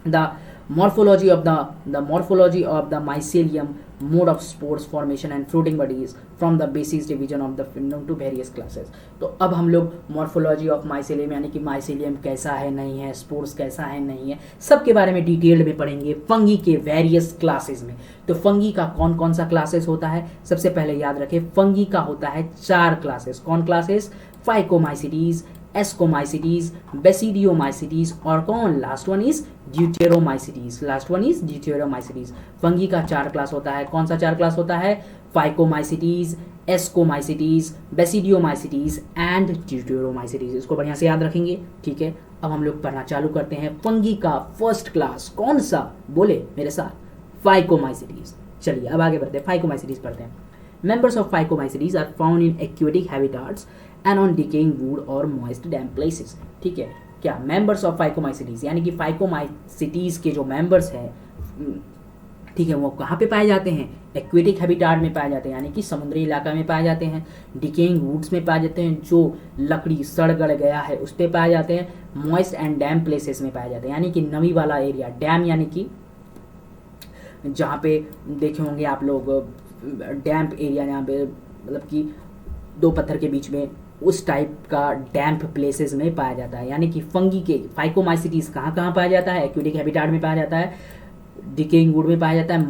The morphology of the morphology of the mycelium, mode of spores formation and fruiting bodies from the basic division of the phylum to various classes। तो अब हम लोग morphology of mycelium यानी कि mycelium कैसा है नहीं है, spores कैसा है नहीं है, सब के बारे में डिटेल्ड में पढ़ेंगे फंगी के वेरियस क्लासेस में। तो फंगी का कौन कौन सा क्लासेस होता है, सबसे पहले याद रखें फंगी का होता है 4 क्लासेस। कौन क्लासेस? फाइकोमाइसिटीज, एस्कोमाइसिटीज, बेसिडियोमाइसिटीज और कौन last one is deuteromycetes. Last one is deuteromycetes. Fungi का 4 क्लास होता है। कौन सा 4 क्लास होता है? Phycomycetes, ascomycetes, basidiomycetes and deuteromycetes. इसको बढ़िया से याद रखेंगे, ठीक है। अब हम लोग पढ़ना चालू करते हैं। फंगी का फर्स्ट क्लास कौन सा, बोले मेरे साथ, फाइकोमाइसिटीज। चलिए अब आगे बढ़ते हैं, फाइकोमाइसिटीज पढ़ते हैं। Members of Phycomycetes are found in aquatic habitats and on decaying wood or moist damp places। ठीक है, क्या members of Phycomycetes यानी कि Phycomycetes के जो members हैं, ठीक है, वो कहाँ पे पाए जाते हैं? एक्वेटिक हैबिटाट में पाए जाते हैं, यानी कि समुद्री इलाका में पाए जाते हैं। डिकेइंग वुड्स में पाए जाते हैं, जो लकड़ी सड़ गल गया है उस पर पाए जाते हैं। मॉइस्ट एंड डैम प्लेसेस में पाए जाते हैं, यानी कि नमी वाला एरिया। डैम यानी कि जहाँ पे देखे होंगे आप लोग डैम्प एरिया, यहाँ पे मतलब कि 2 पत्थर के बीच में, उस टाइप का डैम्प प्लेसेस में पाया जाता है। यानी कि फंगी के फाइकोमाइसिटीज कहाँ कहाँ पाया जाता है? एक्वेटिक हैबिटाट में पाया जाता है, डिकेइंग वुड में पाया जाता है,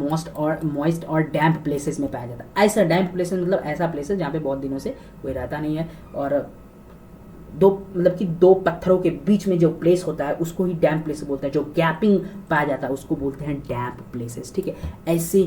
मॉइस्ट और डैम्प प्लेसेस में पाया जाता है। ऐसा डैम्प प्लेसेस मतलब ऐसा प्लेसेस जहाँ पे बहुत दिनों से कोई रहता नहीं है, और मतलब कि 2 पत्थरों के बीच में जो प्लेस होता है उसको ही डैम्प प्लेस बोलते हैं। जो गैपिंग पाया जाता है उसको बोलते हैं डैम्प प्लेसेस, ठीक है। ऐसे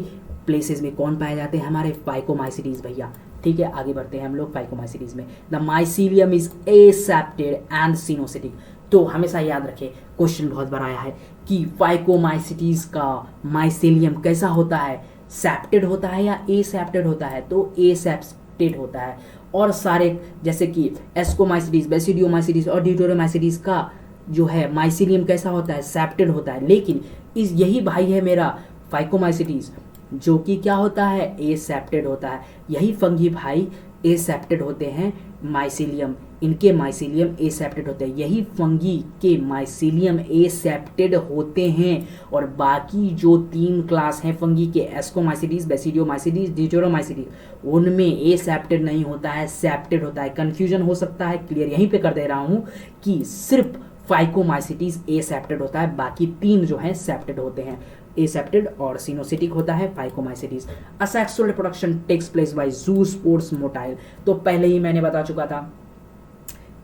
प्लेसेस में कौन पाए जाते हैं? हमारे फाइकोमाइसिटीज भैया, ठीक है। आगे बढ़ते हैं हम लोग फाइकोमाइसिटीज में। The mycelium is aseptate and coenocytic. तो हमेशा याद रखें, क्वेश्चन बहुत बार आया है कि फाइकोमाइसिटीज का माइसीलियम कैसा होता है, सेप्टेड होता है या एसेप्टेड होता है? तो एसेप्टेड होता है। और सारे जैसे कि एस्कोमाइसिटीज, बेसिडियोमाइसिटीज और ड्यूटेरोमाइसिटीज का जो है माइसीलियम कैसा होता है? सेप्टेड होता है। लेकिन इस यही भाई है मेरा फाइकोमाइसिटीज, जो कि क्या होता है? एसेप्टेड होता है। यही फंगी भाई एसेप्टेड होते हैं, माइसीलियम इनके माइसीलियम एसेप्टेड होते हैं। यही फंगी के माइसीलियम एसेप्टेड होते हैं। और बाकी जो 3 क्लास हैं फंगी के, एस्कोमाइसिटीज, बेसिडियोमाइसिटीज, ड्यूटेरोमाइसिटीज, उनमें एसेप्टेड नहीं होता है, सेप्टेड होता है। कंफ्यूजन हो सकता है, क्लियर यहीं पे कर दे रहा हूं कि सिर्फ फाइकोमाइसिटीज एसेप्टेड होता है, बाकी 3 जो हैं सेप्टेड होते हैं। एसेप्टेड और सिनोसिटिक होता है phycomycetes. Asexual reproduction takes place by zoospores motile. तो पहले ही मैंने बता चुका था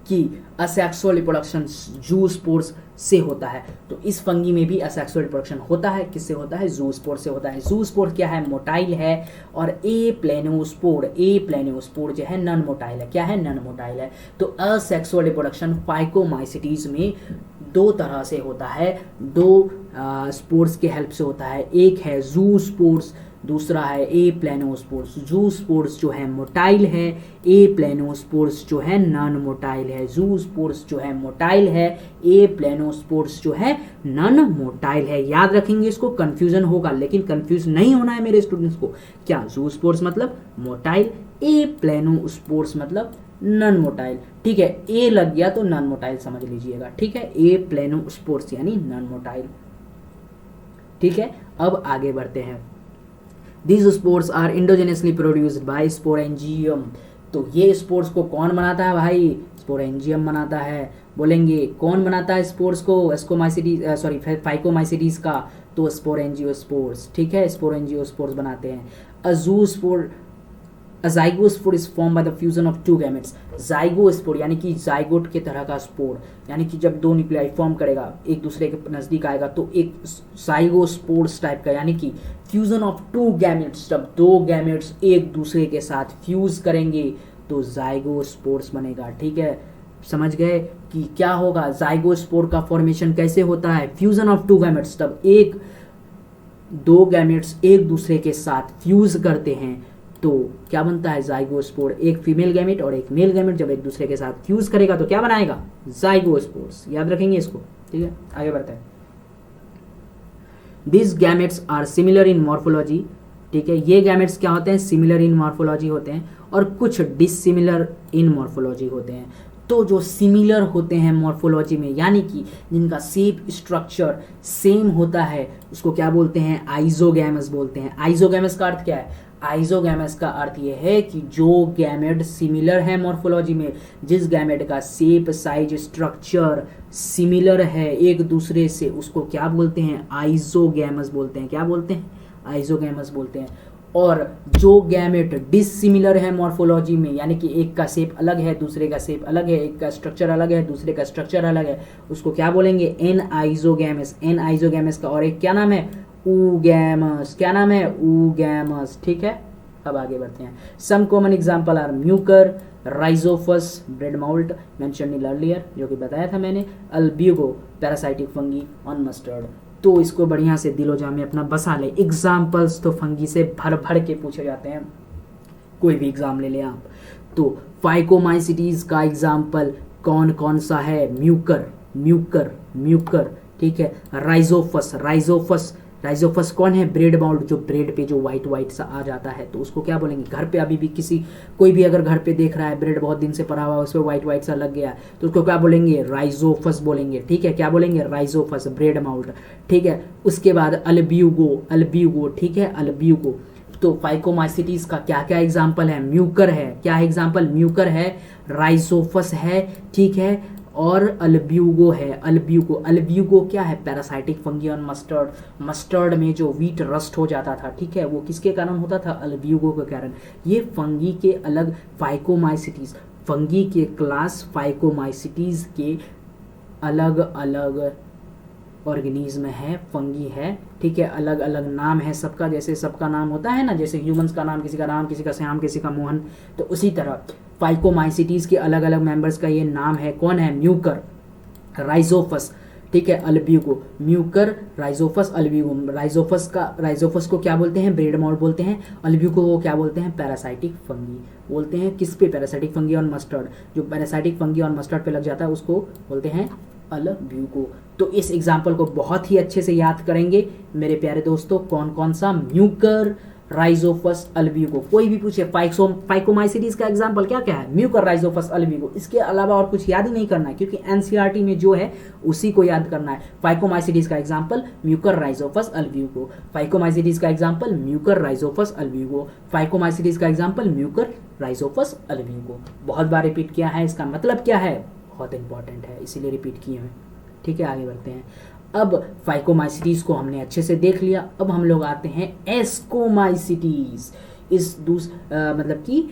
कि असेक्सुअल रिप्रोडक्शन जूस्पोर्स से होता है। तो इस फंगी में भी असेक्सुअल रिप्रोडक्शन होता है। किससे होता है? जूस्पोर से होता है। जूस्पोर क्या है? मोटाइल है। और ए प्लेनोस्पोर जो है नॉन मोटाइल है। क्या है? नॉन मोटाइल है। तो असेक्सुअल रिप्रोडक्शन फाइकोमाइसिटीज में 2 तरह से होता है, 2 स्पोर्स के हेल्प से होता है। एक है जूस्पोर्स, दूसरा है ए प्लेनोस्पोर्स। जूस्पोर्स जो है मोटाइल है, ए प्लेनोस्पोर्स जो है नॉन मोटाइल है। जूस्पोर्स जो है मोटाइल है, ए प्लेनोस्पोर्स जो है नॉन मोटाइल है। याद रखेंगे इसको, कंफ्यूजन होगा लेकिन कंफ्यूज नहीं होना है मेरे स्टूडेंट्स को। क्या? जूस्पोर्स मतलब मोटाइल, ए प्लेनोस्पोर्स मतलब नॉन मोटाइल, ठीक है। ए लग गया तो नॉन मोटाइल समझ लीजिएगा, ठीक है। ए प्लेनोस्पोर्स यानी नॉन मोटाइल, ठीक है। अब आगे बढ़ते हैं। These spores are endogenously produced by sporangium। तो ये स्पोर्स को कौन बनाता है भाई? स्पोरेंजियम बनाता है। बोलेंगे कौन बनाता है स्पोर्स को? एस्कोमाइसिटीज सॉरी फाइकोमाइसिटीज का, तो स्पोरेंजियोस्पोर्स, ठीक है। स्पोरेंजियोस्पोर्स बनाते हैं। A zygospore is formed by the fusion of 2 gametes। zygospore यानी कि जाइगोट के तरह का स्पोर, यानी कि जब 2 न्यूक्लियाई फॉर्म करेगा, एक दूसरे के नजदीक आएगा तो एक जाइगोस्पोर्स टाइप का, यानी कि फ्यूजन ऑफ 2 गैमेट्स। जब 2 गैमेट्स एक दूसरे के साथ फ्यूज करेंगे तो जाइगोस्पोर्स बनेगा, ठीक है। समझ गए कि क्या होगा? जाइगोस्पोर का फॉर्मेशन कैसे होता है? Fusion of 2 gametes. तब 2 गैमेट्स एक दूसरे के साथ फ्यूज करते हैं तो क्या बनता है? जाइगोस्पोर। एक फीमेल गैमेट और एक मेल गैमेट जब एक दूसरे के साथ फ्यूज करेगा तो क्या बनाएगा? जाइगोस्पोर्स। याद रखेंगे इसको, ठीक है। आगे बढ़ते हैं। These gametes are similar in morphology, ठीक है। ये गैमेट्स क्या होते हैं? सिमिलर इन मॉर्फोलॉजी होते हैं और कुछ डिसिमिलर इन मॉर्फोलॉजी होते हैं। तो जो सिमिलर होते हैं मॉर्फोलॉजी में, यानी कि जिनका शेप स्ट्रक्चर सेम होता है, उसको क्या बोलते हैं? आइजोगैमस बोलते हैं। आइजोगैमस का अर्थ क्या है? आइजोगैमस का अर्थ ये है कि जो गैमेट सिमिलर है मॉर्फोलॉजी में, जिस गैमेट का शेप साइज स्ट्रक्चर सिमिलर है एक दूसरे से, उसको क्या बोलते हैं? आइजोगैमस बोलते हैं। क्या बोलते हैं? आइजोगैमस बोलते हैं। और जो गैमेट डिसिमिलर है मॉर्फोलॉजी में, यानी कि एक का शेप अलग है, दूसरे का शेप अलग है, एक का स्ट्रक्चर अलग है, दूसरे का स्ट्रक्चर अलग है, उसको क्या बोलेंगे? एन आइजोगैमस। एन आइजोगैमस का और एक क्या नाम है? ऊगैमस। क्या नाम है? ऊगैमस। ठीक है, अब आगे बढ़ते हैं। Some common example are Mucor, Rhizopus, bread mould mentioned earlier, जो कि बताया था मैंने, Albugo, parasitic fungi on mustard. तो इसको बढ़िया से दिलो-जा में अपना बसा ले। एग्जाम्पल्स तो फंगी से भर भर के पूछे जाते हैं, कोई भी एग्जाम ले ले आप। तो फाइकोमाइसिटीज का एग्जाम्पल कौन कौन सा है? Mucor, Mucor, Mucor. ठीक है, राइजोफस, राइजोफस, राइजोफस कौन है? ब्रेड माउल्ट, जो ब्रेड पे जो व्हाइट व्हाइट सा आ जाता है, तो उसको क्या बोलेंगे? घर पे अभी भी कोई भी अगर घर पे देख रहा है ब्रेड बहुत दिन से पड़ा हुआ है, उस पर व्हाइट व्हाइट सा लग गया, तो उसको क्या बोलेंगे? राइजोफस बोलेंगे। ठीक है, क्या बोलेंगे? राइजोफस, ब्रेड माउल्ट। ठीक है, उसके बाद अल्ब्यूगो, अल्ब्यूगो। ठीक है, अल्ब्यूगो। तो फाइकोमाइसिटीज का क्या क्या एग्जाम्पल है? म्यूकर है। क्या एग्जाम्पल? म्यूकर है, राइजोफस है, ठीक है, और अल्ब्यूगो है। अल्ब्यूगो, अल्ब्यूगो क्या है? Parasitic fungi on mustard. Mustard में जो व्हीट रस्ट हो जाता था, ठीक है, वो किसके कारण होता था? अल्ब्यूगो के कारण। ये फंगी के अलग फाइकोमाइसिटीज, फंगी के क्लास फाइकोमाइसिटीज के अलग अलग ऑर्गेनिज्म है, फंगी है। ठीक है, अलग अलग नाम है सबका, जैसे सबका नाम होता है ना, जैसे ह्यूमंस का नाम, किसी का राम, किसी का श्याम, किसी का मोहन, तो उसी तरह फाइकोमाइसिटीज के अलग अलग मेंबर्स का ये नाम है। कौन है? म्यूकर, राइजोफस, ठीक है, Albugo. Mucor, Rhizopus, Albugo. Rhizopus को क्या बोलते हैं? ब्रेड माउल्ट बोलते हैं। अल्ब्यूगो को क्या बोलते हैं? पैरासाइटिक फंगी बोलते हैं। किस पे? Parasitic fungi on mustard. जो पैरासाइटिक फंगी ऑन मस्टर्ड पे लग जाता है उसको बोलते हैं अल्ब्यूगो। तो इस एग्जाम्पल को बहुत ही अच्छे से याद करेंगे मेरे प्यारे दोस्तों। कौन कौन सा? Mucor, Rhizopus, Albugo. कोई भी पूछे फाइकोमाइसिटीज का एग्जांपल क्या क्या है? Mucor, Rhizopus, Albugo. इसके अलावा और कुछ याद ही नहीं करना है, क्योंकि एनसीईआरटी में जो है उसी को याद करना है। फाइकोमाइसिटीज का example Mucor, Rhizopus, Albugo. Phycomycetes का example Mucor, Rhizopus, Albugo. Phycomycetes का एग्जांपल म्यूकर, राइजोफस, अल्ब्यूगो। बहुत बार रिपीट किया है, इसका मतलब क्या है? बहुत इंपॉर्टेंट है, इसीलिए रिपीट किए हैं। ठीक है, आगे बढ़ते हैं। अब फाइकोमाइसिटीज को हमने अच्छे से देख लिया, अब हम लोग आते हैं एस्कोमाइसिटीज। मतलब कि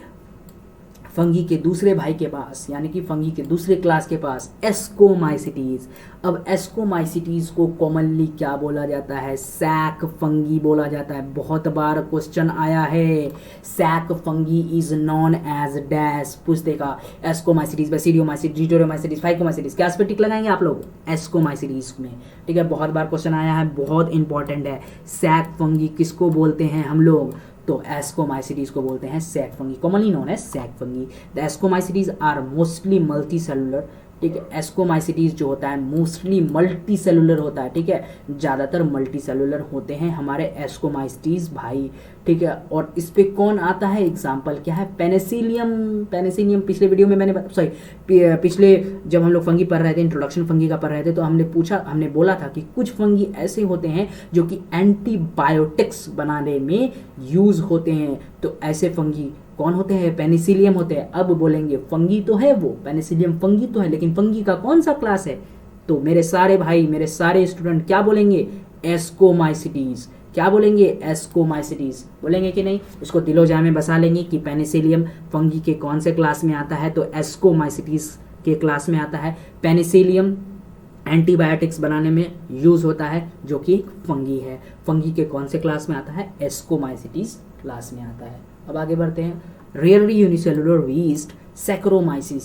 फंगी के दूसरे भाई के पास, यानी कि फंगी के दूसरे क्लास के पास, एस्कोमाइसिटीज। अब एस्कोमाइसिटीज को कॉमनली क्या बोला जाता है? सैक फंगी बोला जाता है। बहुत बार क्वेश्चन आया है, sac fungi is known as dash. पूछ देगा एस्कोमाइसिटीज, बेसिडियोमाइसिटीज, जिटोरियोमाइसिटीज, फाइकोमाइसिटीज, क्या पे टिक लगाएंगे आप लोग? एस्कोमाइसिटीज में। ठीक है, बहुत बार क्वेश्चन आया है, बहुत इंपॉर्टेंट है। सैक फंगी किसको बोलते हैं हम लोग? तो एस्कोमाइसिटीज को बोलते हैं sac fungi, commonly known as sac fungi. The ascomycetes are mostly multi cellular. ठीक है, एस्कोमाइसिटीज जो होता है मोस्टली मल्टी सेलुलर होता है। ठीक है, ज़्यादातर मल्टी सेलुलर होते हैं हमारे एस्कोमाइसिटीज भाई। ठीक है, और इस पे कौन आता है? एग्जाम्पल क्या है? पेनिसिलियम। पेनिसिलियम पिछले वीडियो में मैंने पिछले जब हम लोग फंगी पढ़ रहे थे, इंट्रोडक्शन फंगी का पढ़ रहे थे, तो हमने बोला था कि कुछ फंगी ऐसे होते हैं जो कि एंटीबायोटिक्स बनाने में यूज होते हैं। तो ऐसे फंगी कौन होते हैं? पेनिसिलियम होते हैं। अब बोलेंगे फंगी तो है वो, पेनिसिलियम फंगी तो है, लेकिन फंगी का कौन सा क्लास है? तो मेरे सारे भाई, मेरे सारे स्टूडेंट क्या बोलेंगे? एस्कोमाइसिटीज। क्या बोलेंगे? एस्कोमाइसिटीज बोलेंगे कि नहीं? इसको दिलो-जा में बसा लेंगे कि पेनिसिलियम फंगी के कौन से क्लास में आता है, तो एस्कोमाइसिटीज के क्लास में आता है। पेनिसिलियम एंटीबायोटिक्स बनाने में यूज होता है, जो कि एक फंगी है। फंगी के कौन से क्लास में आता है? एस्कोमाइसिटीज क्लास में आता है। अब आगे बढ़ते हैं। Rarely unicellular yeast, saccharomyces.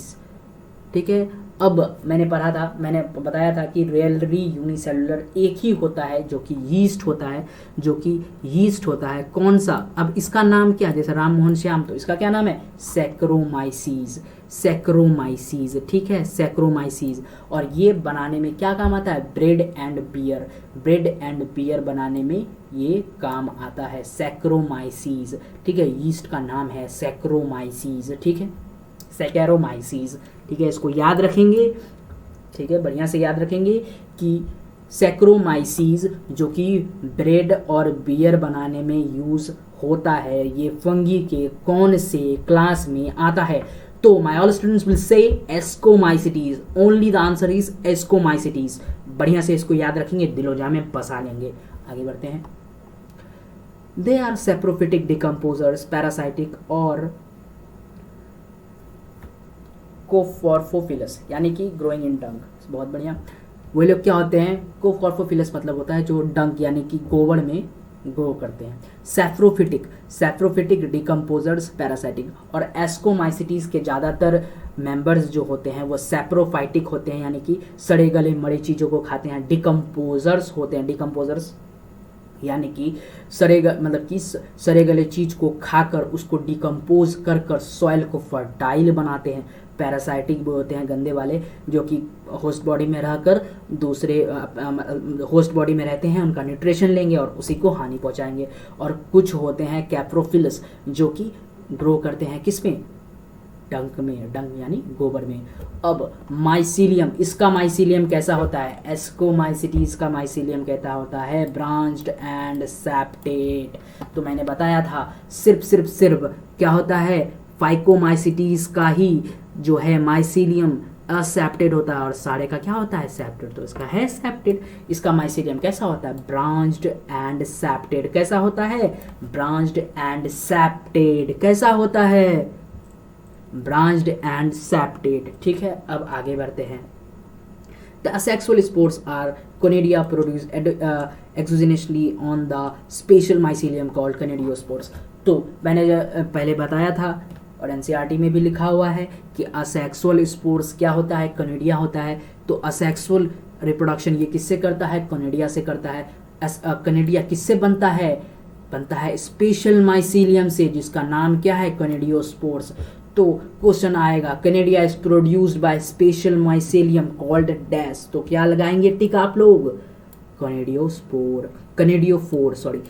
ठीक है, अब मैंने बताया था कि रेयरली यूनिसेलुलर एक ही होता है जो कि यीस्ट होता है। कौन सा? अब इसका नाम क्या? जैसे राम मोहन श्याम, तो इसका क्या नाम है? सैक्रोमाइसीज। ठीक है, सैक्रोमाइसीज। और ये बनाने में क्या काम आता है? ब्रेड एंड बियर बनाने में ये काम आता है, सैक्रोमाइसीज। ठीक है, यीस्ट का नाम है सैक्रोमाइसीज। ठीक है, सैकेरोमाइसीज। ठीक है, इसको याद रखेंगे, ठीक है, बढ़िया से याद रखेंगे कि सैक्रोमाइसीज जो कि ब्रेड और बियर बनाने में यूज होता है, ये फंगी के कौन से क्लास में आता है? तो my all students will say ascomycetes, only the answer is ascomycetes. बढ़िया से इसको याद रखेंगे, दिलोजा में बसा लेंगे। आगे बढ़ते हैं। They are saprophytic decomposers, parasitic और कोफॉर्फोफिलस, यानी कि ग्रोइंग इन डंग। बहुत बढ़िया। वो लोग क्या होते हैं? कोफॉर्फोफिलस मतलब होता है जो डंग यानी कि गोबर में ग्रो करते हैं। Saprophytic decomposers, parasitic. और एस्कोमाइसिटीज के ज़्यादातर मेंबर्स जो होते हैं वो सैप्रोफाइटिक होते हैं, यानी कि सड़े गले मरे चीज़ों को खाते हैं। डिकम्पोजर्स होते हैं, डिकम्पोजर्स यानी कि सड़े गले चीज को खाकर उसको डिकम्पोज कर कर सॉइल को फर्टाइल बनाते हैं। पैरासाइटिक भी होते हैं, गंदे वाले, जो कि होस्ट बॉडी में रहकर दूसरे होस्ट बॉडी में रहते हैं, उनका न्यूट्रिशन लेंगे और उसी को हानि पहुंचाएंगे। और कुछ होते हैं कैप्रोफिलस जो कि ग्रो करते हैं किस में? डंक में, डंक यानी गोबर में। अब माइसीलियम, इसका माइसीलियम कैसा होता है? एस्कोमाइसिटीज का माइसीलियम कैसा होता है? Branched and septate. तो मैंने बताया था सिर्फ क्या होता है? फाइकोमाइसिटीज का ही जो है माइसीलियम असेप्टेड होता है और सारे का क्या होता है? सेप्टेड। तो इसका है सेप्टेड। इसका माइसीलियम कैसा होता है? Branched and septate. कैसा होता है? Branched and septate. कैसा होता है? Branched and septate. ठीक है, अब आगे बढ़ते हैं। The asexual spores are conidia produced exogenously on the spatial mycelium called conidiospores। तो मैंने पहले बताया था और एनसीईआरटी में भी लिखा हुआ है कि असेक्सुअल स्पोर्स क्या होता है? कनिडिया होता है। तो असेक्सुअल रिप्रोडक्शन ये किससे करता है? कनिडिया से करता है। कनिडिया किससे बनता है? बनता है स्पेशल माइसीलियम से, जिसका नाम क्या है? कनिडियोस्पोर्स। तो क्वेश्चन आएगा conidia is produced by special mycelium called dash. तो क्या लगाएंगे टिक आप लोग?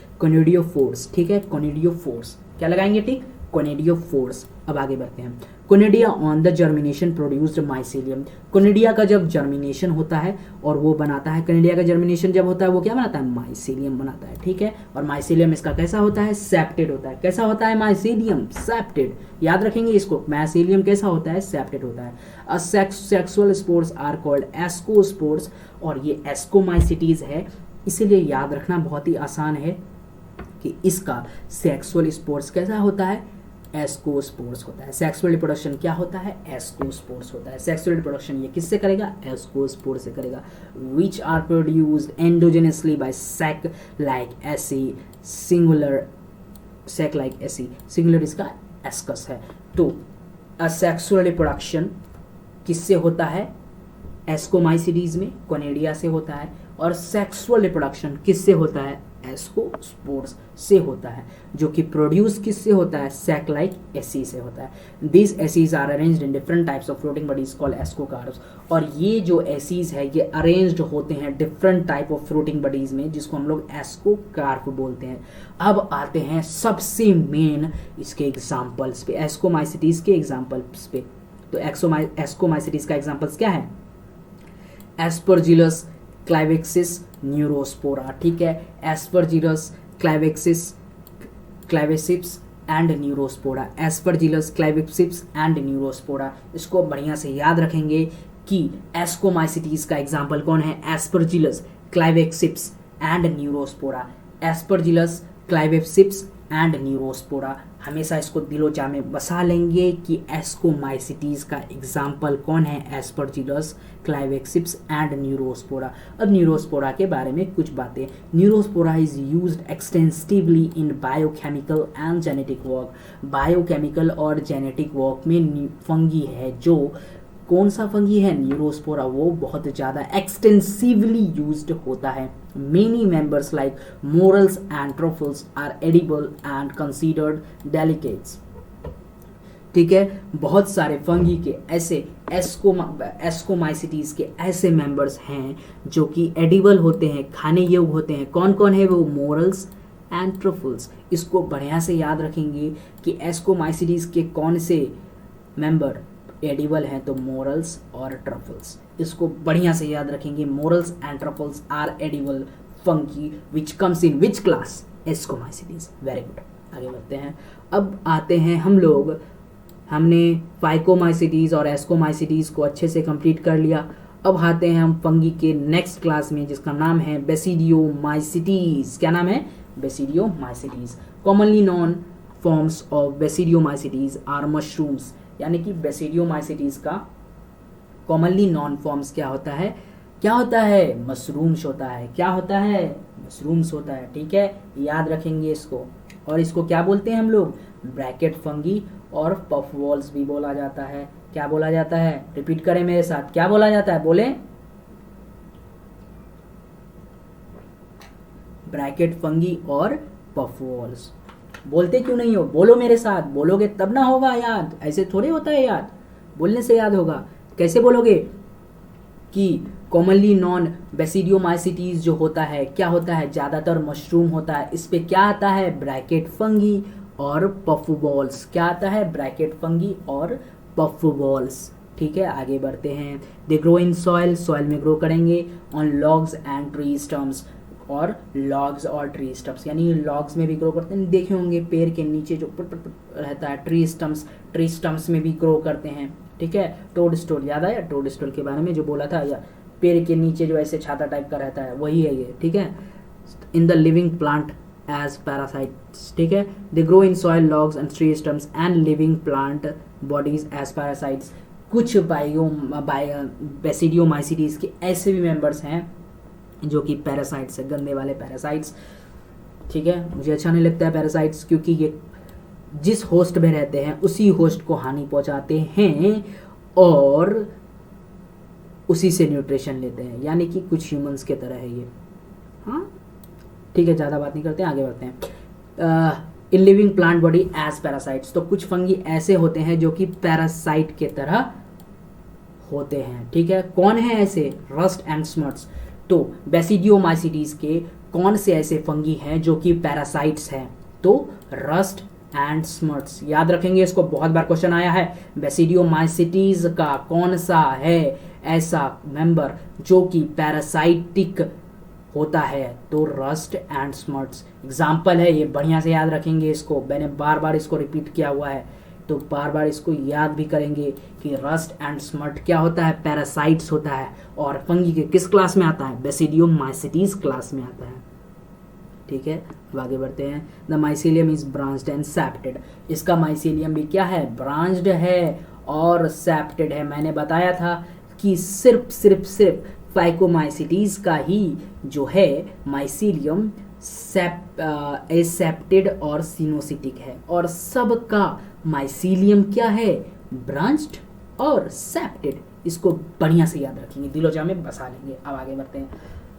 कनेडियोफोर्स। ठीक है, कनेडियोफोर्स। क्या लगाएंगे टिक? कनेडियोफोर्स। अब आगे बढ़ते हैं। Conidia on the germination produced mycelium. Conidia का जब जर्मिनेशन होता है और वो बनाता है, कोनिडिया का जर्मिनेशन जब होता है वो क्या बनाता है? माइसेलियम बनाता है। ठीक है, और माइसेलियम इसका कैसा होता है? सेप्टेड होता है। कैसा होता है माइसेलियम? सेप्टेड। याद रखेंगे इसको, माइसेलियम कैसा होता है? सेप्टेड होता है। Sexual spores are called ascospores, और ये एस्कोमाइसिटीज है, इसीलिए याद रखना बहुत ही आसान है कि इसका सेक्सुअल स्पोर्स कैसा होता है? एस्कोस्पोर्स होता है। सेक्सुअल रिप्रोडक्शन क्या होता है? एस्कोस्पोर्स होता है। सेक्सुअल रिप्रोडक्शन ये किससे करेगा? एस्कोस्पोर से करेगा। Which are produced endogenously by sac like asci, singular इसका एस्कस है। तो असेक्सुअल रिप्रोडक्शन किससे होता है? एस्कोमाइसिटीज में, कोनिडिया से होता है। और सेक्सुअल रिप्रोडक्शन किससे होता है? एस्कोस्पोर्स से होता है, जो कि प्रोड्यूस किससे होता है? सैक लाइक एसी से होता है। This asci are arranged in different types of floating bodies called ascocarps. और ये जो एसीज है ये अरेंज्ड होते हैं different type of floating bodies में, जिसको हम लोग एस्कोकार्प बोलते हैं। अब आते हैं सबसे मेन इसके एग्जाम्पल्स पे, एस्कोमाइसिटीज के एग्जाम्पल्स पे। तो एस्कोमाइसिटीज का एग्जाम्पल्स क्या है? Aspergillus Claviceps Neurospora. ठीक है, Aspergillus Claviceps and Neurospora. Aspergillus Claviceps and Neurospora. इसको बढ़िया से याद रखेंगे कि एस्कोमाइसिटीज का एग्जाम्पल कौन है? Aspergillus Claviceps and Neurospora. Aspergillus Claviceps and Neurospora. हमेशा इसको दिलोजा में बसा लेंगे कि एस्कोमाइसिटीज का एग्जाम्पल कौन है? Aspergillus Claviceps and Neurospora. अब न्यूरोस्पोरा के बारे में कुछ बातें। Neurospora is used extensively in biochemical and genetic work. Biochemical और जेनेटिक वर्क में फंगी है, जो कौन सा फंगी है? न्यूरोस्पोरा। वो बहुत ज़्यादा एक्सटेंसिवली यूज्ड होता है। Many members like morels and truffles are edible and considered delicacies. ठीक है, बहुत सारे फंगी के ऐसे एस्कोमाइसिटीज के ऐसे मेंबर्स हैं जो कि एडिबल होते हैं, खाने योग्य होते हैं। कौन कौन है वो? Morals and truffles. इसको बढ़िया से याद रखेंगे कि एस्कोमाइसिटीज के कौन से मेंबर एडिबल हैं तो मोरल्स और ट्रफल्स। इसको बढ़िया से याद रखेंगे, morels and truffles are edible fungi which comes in which class, ascomycetes. Very good, आगे बढ़ते हैं। अब आते हैं हम लोग, हमने फाइकोमाइसिटीज और एस्कोमाइसिटीज को अच्छे से कंप्लीट कर लिया। अब आते हैं हम फंगी के नेक्स्ट क्लास में जिसका नाम है बेसिडियोमाइसिटीज। क्या नाम है? Basidiomycetes. Commonly known forms of basidiomycetes are mushrooms. यानी कि बेसिडियोमाइसिटीज का कॉमनली नॉन फॉर्म्स क्या होता है? क्या होता है? मशरूम्स होता है। क्या होता है? मशरूम्स होता है। ठीक है, याद रखेंगे इसको। और इसको क्या बोलते हैं हम लोग? ब्रैकेट फंगी और पफ वॉल्स भी बोला जाता है। क्या बोला जाता है? रिपीट करें मेरे साथ, क्या बोला जाता है? बोले, ब्रैकेट फंगी और पफ वॉल्स। बोलते क्यों नहीं हो? बोलो मेरे साथ, बोलोगे तब ना होगा याद, ऐसे थोड़े होता है याद, बोलने से याद होगा। कैसे बोलोगे कि कॉमनली नॉन बेसिडियोमाइसिटीज जो होता है क्या होता है? ज़्यादातर मशरूम होता है। इस पे क्या आता है? ब्रैकेट फंगी और पफ बॉल्स। क्या आता है? ब्रैकेट फंगी और पफ बॉल्स। ठीक है, आगे बढ़ते हैं। दे ग्रो इन सॉइल, सॉइल में ग्रो करेंगे। On logs and tree stumps, और लॉग्स और ट्री स्टम्स, यानी लॉग्स में भी ग्रो करते हैं। देखे होंगे पेड़ के नीचे जो पुट पुट पुट रहता है, ट्री स्टम्स में भी ग्रो करते हैं। ठीक है, टोड स्टोल, याद आया टोड स्टोल के बारे में जो बोला था? या पेड़ के नीचे जो ऐसे छाता टाइप का रहता है, वही है ये। ठीक है, in the living plant as parasites. ठीक है, they grow in soil, logs and tree stumps and living plant bodies as parasites. कुछ बेसिडियोमाइसिटीज के ऐसे भी मेंबर्स हैं जो कि पैरासाइट्स है, गंदे वाले पैरासाइट्स। ठीक है, मुझे अच्छा नहीं लगता है पैरासाइट्स, क्योंकि ये जिस होस्ट में रहते हैं उसी होस्ट को हानि पहुंचाते हैं और उसी से न्यूट्रिशन लेते हैं, यानी कि कुछ ह्यूमंस के तरह है ये। हाँ ठीक है, ज़्यादा बात नहीं करते हैं, आगे बढ़ते हैं। In living plant body as parasites, तो कुछ फंगी ऐसे होते हैं जो कि पैरासाइट के तरह होते हैं। ठीक है, कौन है ऐसे? Rust and smuts. तो बेसिडियोमाइसिटीज के कौन से ऐसे फंगी हैं जो कि पैरासाइट्स हैं? तो रस्ट एंड स्मट्स। याद रखेंगे इसको, बहुत बार क्वेश्चन आया है। बेसिडियोमाइसिटीज का कौन सा है ऐसा मेंबर जो कि पैरासाइटिक होता है? तो रस्ट एंड स्मट्स एग्जाम्पल है ये, बढ़िया से याद रखेंगे इसको। मैंने बार बार इसको रिपीट किया हुआ है, तो बार बार इसको याद भी करेंगे कि रस्ट एंड स्मट क्या होता है? पैरासाइट्स होता है। और फंगी के किस क्लास में आता है? बेसिडियोमाइसिटीज क्लास में आता है। ठीक है, अब आगे बढ़ते हैं। The mycelium is branched and septate. इसका माइसीलियम भी क्या है? ब्रांच्ड है और सेप्टेड है। मैंने बताया था कि सिर्फ फाइकोमाइसिटीज का ही जो है माइसीलियम एसेप्टेड और सिनोसिटिक है, और सबका माइसीलियम क्या है? ब्रांच्ड और सेप्टेड। इसको बढ़िया से याद रखेंगे, दिलोजा में बसा लेंगे। अब आगे बढ़ते हैं।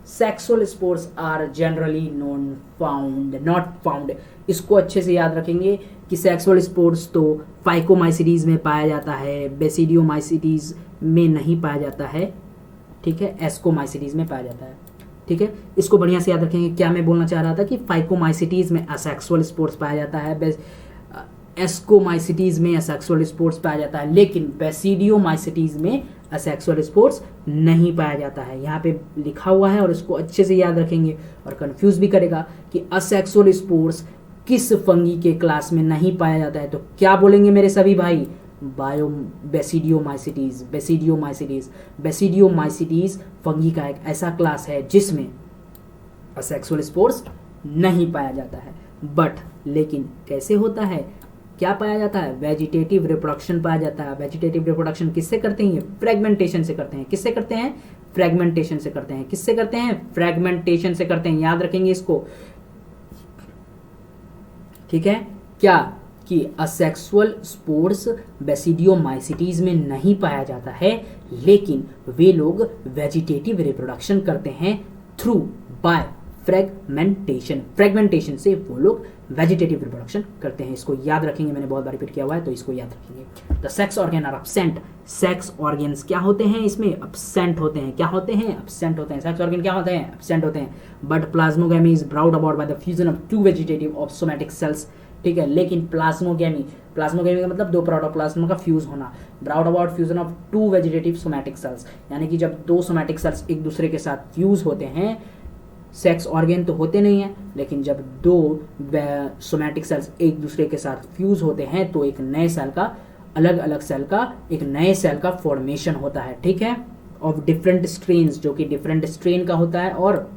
Sexual spores are generally not found. इसको अच्छे से याद रखेंगे कि सेक्सुअल स्पोर्स तो फाइकोमाइसिटीज में पाया जाता है, बेसिडियोमाइसिटीज में नहीं पाया जाता है। ठीक है, एस्कोमाइसिटीज में पाया जाता है। ठीक है, इसको बढ़िया से याद रखेंगे। क्या मैं बोलना चाह रहा था कि फाइकोमाइसिटीज में असेक्सुअल स्पोर्स पाया जाता है, एस्कोमाइसिटीज में असेक्सुअल स्पोर्स पाया जाता है, लेकिन बेसिडियोमाइसिटीज में असेक्सुअल स्पोर्स नहीं पाया जाता है। यहाँ पे लिखा हुआ है और इसको अच्छे से याद रखेंगे, और कंफ्यूज भी करेगा कि असेक्सुअल स्पोर्स किस फंगी के क्लास में नहीं पाया जाता है। तो क्या बोलेंगे मेरे सभी भाई? बेसिडियोमाइसिटीज फंगी का एक ऐसा क्लास है जिसमें असेक्सुअल स्पोर्स नहीं पाया जाता है। बट लेकिन कैसे होता है? क्या पाया जाता है? वेजिटेटिव रिप्रोडक्शन पाया जाता है। वेजिटेटिव रिप्रोडक्शन किससे करते हैं? फ्रेगमेंटेशन से करते हैं। किससे करते हैं? फ्रेगमेंटेशन से करते हैं। किससे करते हैं? फ्रेगमेंटेशन से करते हैं। याद रखेंगे इसको। ठीक है, क्या कि असेक्सुअल स्पोर्स बेसिडियोमाइसिटीज में नहीं पाया जाता है, लेकिन वे लोग वेजिटेटिव रिप्रोडक्शन करते हैं थ्रू बाय फ्रेगमेंटेशन से वो लोग वेजिटेटिव रिप्रोडक्शन करते हैं। इसको याद रखेंगे, मैंने बहुत बार रिपीट किया हुआ है, तो इसको याद रखेंगे। The sex organ are absent. Sex organs क्या होते हैं? इसमें एब्सेंट होते हैं। क्या होते हैं? एब्सेंट होते हैं। सेक्स ऑर्गन क्या होते हैं? एब्सेंट होते हैं। But plasmogamy is brought about by the fusion of two vegetative of somatic cells. ठीक है, लेकिन प्लाज्मोगैमी प्लाज्मोगेमी का मतलब दो प्रोटोप्लाज्म का फ्यूज होना। Brought about fusion of two vegetative somatic cells, यानी कि जब दो सोमैटिक सेल्स एक दूसरे के साथ फ्यूज होते हैं, सेक्स ऑर्गेन तो होते नहीं हैं, लेकिन जब दो सोमैटिक सेल्स एक दूसरे के साथ फ्यूज होते हैं तो एक नए सेल का, अलग अलग सेल का, एक नए सेल का फॉर्मेशन होता है, ठीक है, ऑफ डिफरेंट स्ट्रेन्स, जो कि डिफरेंट स्ट्रेन का होता है और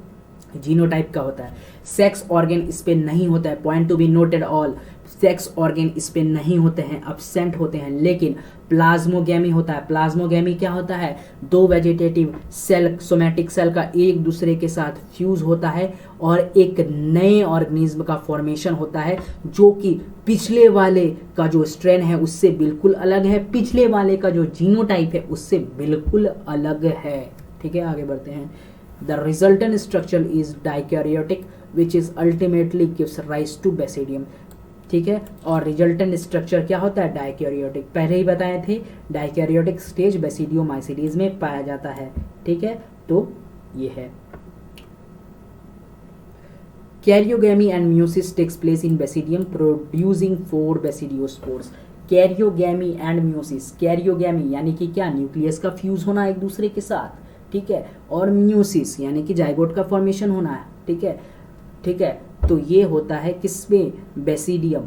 जीनोटाइप का होता है। सेक्स ऑर्गेन इस पे नहीं होता है, point to be noted all, sex organ इस पे नहीं होते हैं, अब्सेंट होते हैं, लेकिन प्लाज्मोगेमी होता है। प्लाज्मोगेमी क्या होता है? दो वेजिटेटिव सेल, सोमैटिक सेल का एक दूसरे के साथ फ्यूज होता है और एक नए ऑर्गेनिज्म का फॉर्मेशन होता है, जो कि पिछले वाले का जो स्ट्रेन है उससे बिल्कुल अलग है, पिछले वाले का जो जीनोटाइप है उससे बिल्कुल अलग है, ठीक है। आगे बढ़ते हैं। The resultant structure is dikaryotic, which is ultimately gives rise to basidium, ठीक है। और रिजल्टेंट स्ट्रक्चर क्या होता है? डाइकैरियोटिक, पहले ही बताए थे, डाइकैरियोटिक स्टेज बेसिडियोमाइसीडीज में पाया जाता है, ठीक है। तो ये है karyogamy and meiosis takes place in basidium producing 4 basidiospores. Karyogamy and meiosis, karyogamy यानी कि क्या? न्यूक्लियस का फ्यूज होना एक दूसरे के साथ, ठीक है, और म्यूसिस यानी कि जाइगोट का फॉर्मेशन होना है, ठीक है, ठीक है। तो ये होता है किसमें? Basidium.